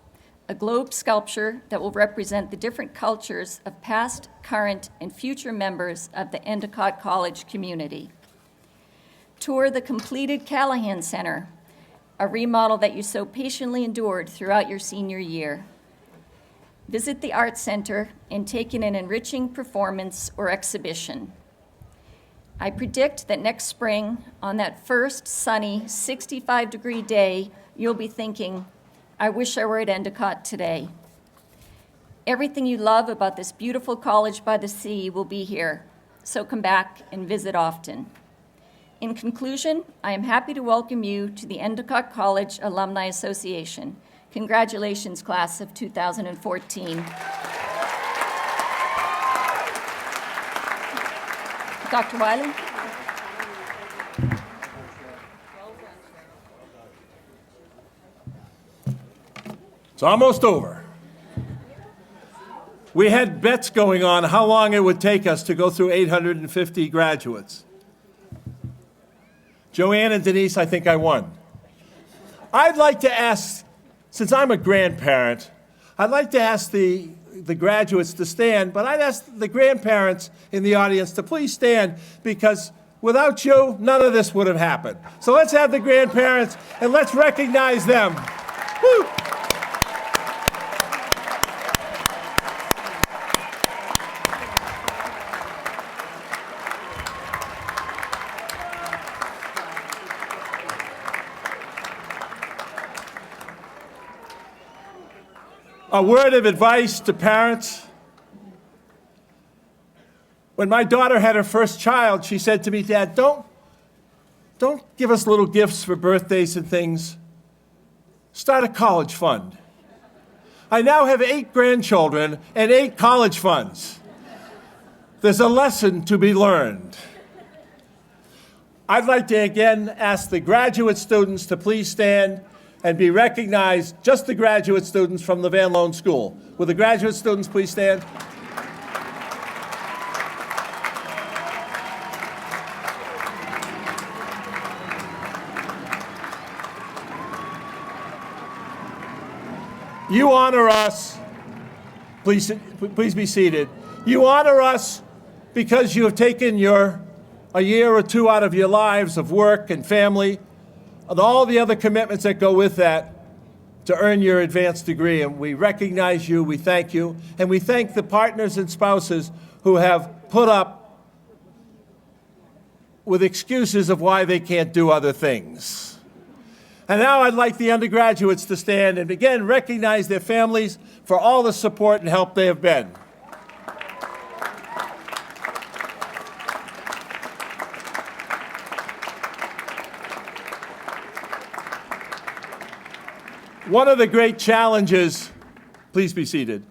a globe sculpture that will represent the different cultures of past, current, and future members of the Endicott College community. Tour the completed Callahan Center, a remodel that you so patiently endured throughout your senior year. Visit the Arts Center and take in an enriching performance or exhibition. I predict that next spring, on that first sunny 65-degree day, you'll be thinking, I wish I were at Endicott today. Everything you love about this beautiful college by the sea will be here, so come back and visit often. In conclusion, I am happy to welcome you to the Endicott College Alumni Association. Congratulations, class of 2014. Dr. Wiley? It's almost over. We had bets going on how long it would take us to go through 850 graduates. Joanne and Denise, I think I won. I'd like to ask, since I'm a grandparent, I'd like to ask the graduates to stand, but I'd ask the grandparents in the audience to please stand, because without you, none of this would have happened. So let's have the grandparents and let's recognize them. Woo! A word of advice to parents. When my daughter had her first child, she said to me, "Dad, don't give us little gifts for birthdays and things. Start a college fund." I now have 8 grandchildren and 8 college funds. There's a lesson to be learned. I'd like to again ask the graduate students to please stand and be recognized, just the graduate students from the Van Loan School. Will the graduate students please stand? You honor us, please be seated. You honor us because you have taken a year or 2 out of your lives of work and family and all the other commitments that go with that to earn your advanced degree. And we recognize you, we thank you, and we thank the partners and spouses who have put up with excuses of why they can't do other things. And now I'd like the undergraduates to stand and again recognize their families for all the support and help they have been. One of the great challenges, please be seated.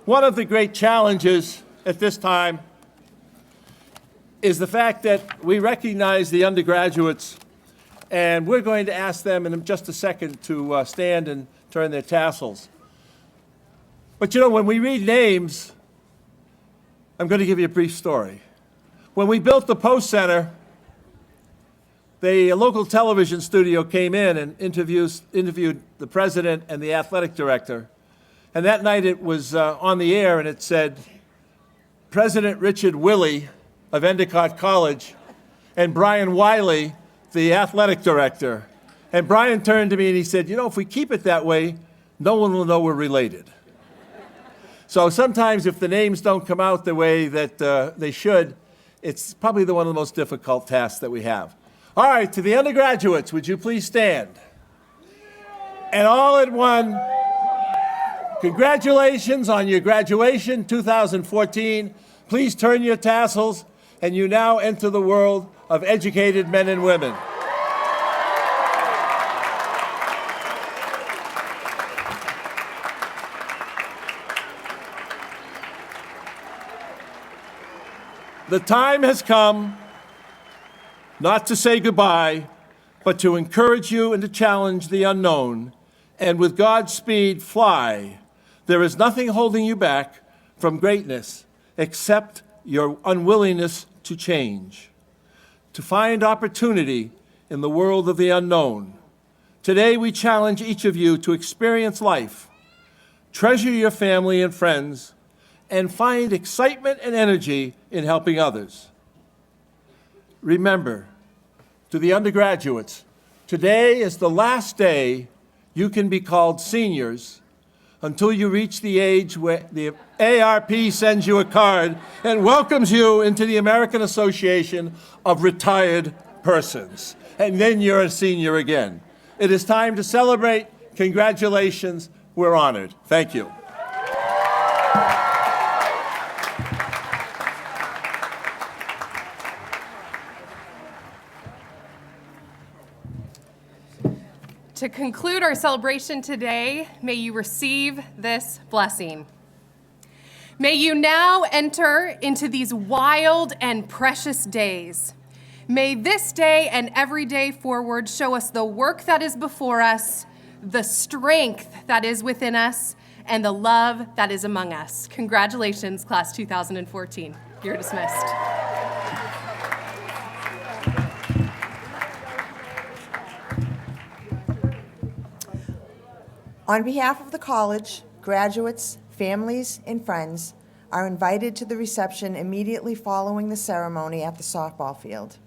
One of the great challenges at this time is the fact that we recognize the undergraduates, and we're going to ask them in just a second to stand and turn their tassels. But you know, when we read names, I'm going to give you a brief story. When we built the Post Center, the local television studio came in and interviewed the president and the athletic director. And that night it was on the air, and it said, President Richard Willey of Endicott College and Brian Wiley, the athletic director. And Brian turned to me and he said, "You know, if we keep it that way, no one will know we're related." So sometimes if the names don't come out the way that they should, it's probably one of the most difficult tasks that we have. All right, to the undergraduates, would you please stand? And all at one, congratulations on your graduation 2014. Please turn your tassels, and you now enter the world of educated men and women. The time has come not to say goodbye, but to encourage you and to challenge the unknown, and with God's speed, fly. There is nothing holding you back from greatness except your unwillingness to change, to find opportunity in the world of the unknown. Today, we challenge each of you to experience life, treasure your family and friends, and find excitement and energy in helping others. Remember, to the undergraduates, today is the last day you can be called seniors until you reach the age where the ARP sends you a card and welcomes you into the American Association of Retired Persons. And then you're a senior again. It is time to celebrate. Congratulations. We're honored. Thank you. To conclude our celebration today, may you receive this blessing. May you now enter into these wild and precious days. May this day and every day forward show us the work that is before us, the strength that is within us, and the love that is among us. Congratulations, Class 2014. You're dismissed. On behalf of the college, graduates, families, and friends are invited to the reception immediately following the ceremony at the softball field.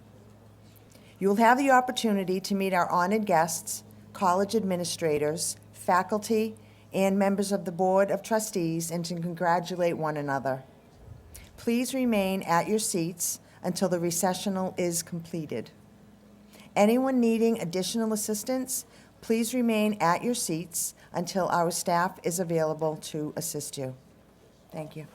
You will have the opportunity to meet our honored guests, college administrators, faculty, and members of the Board of Trustees, and to congratulate one another. Please remain at your seats until the recessional is completed. Anyone needing additional assistance, please remain at your seats until our staff is available to assist you. Thank you.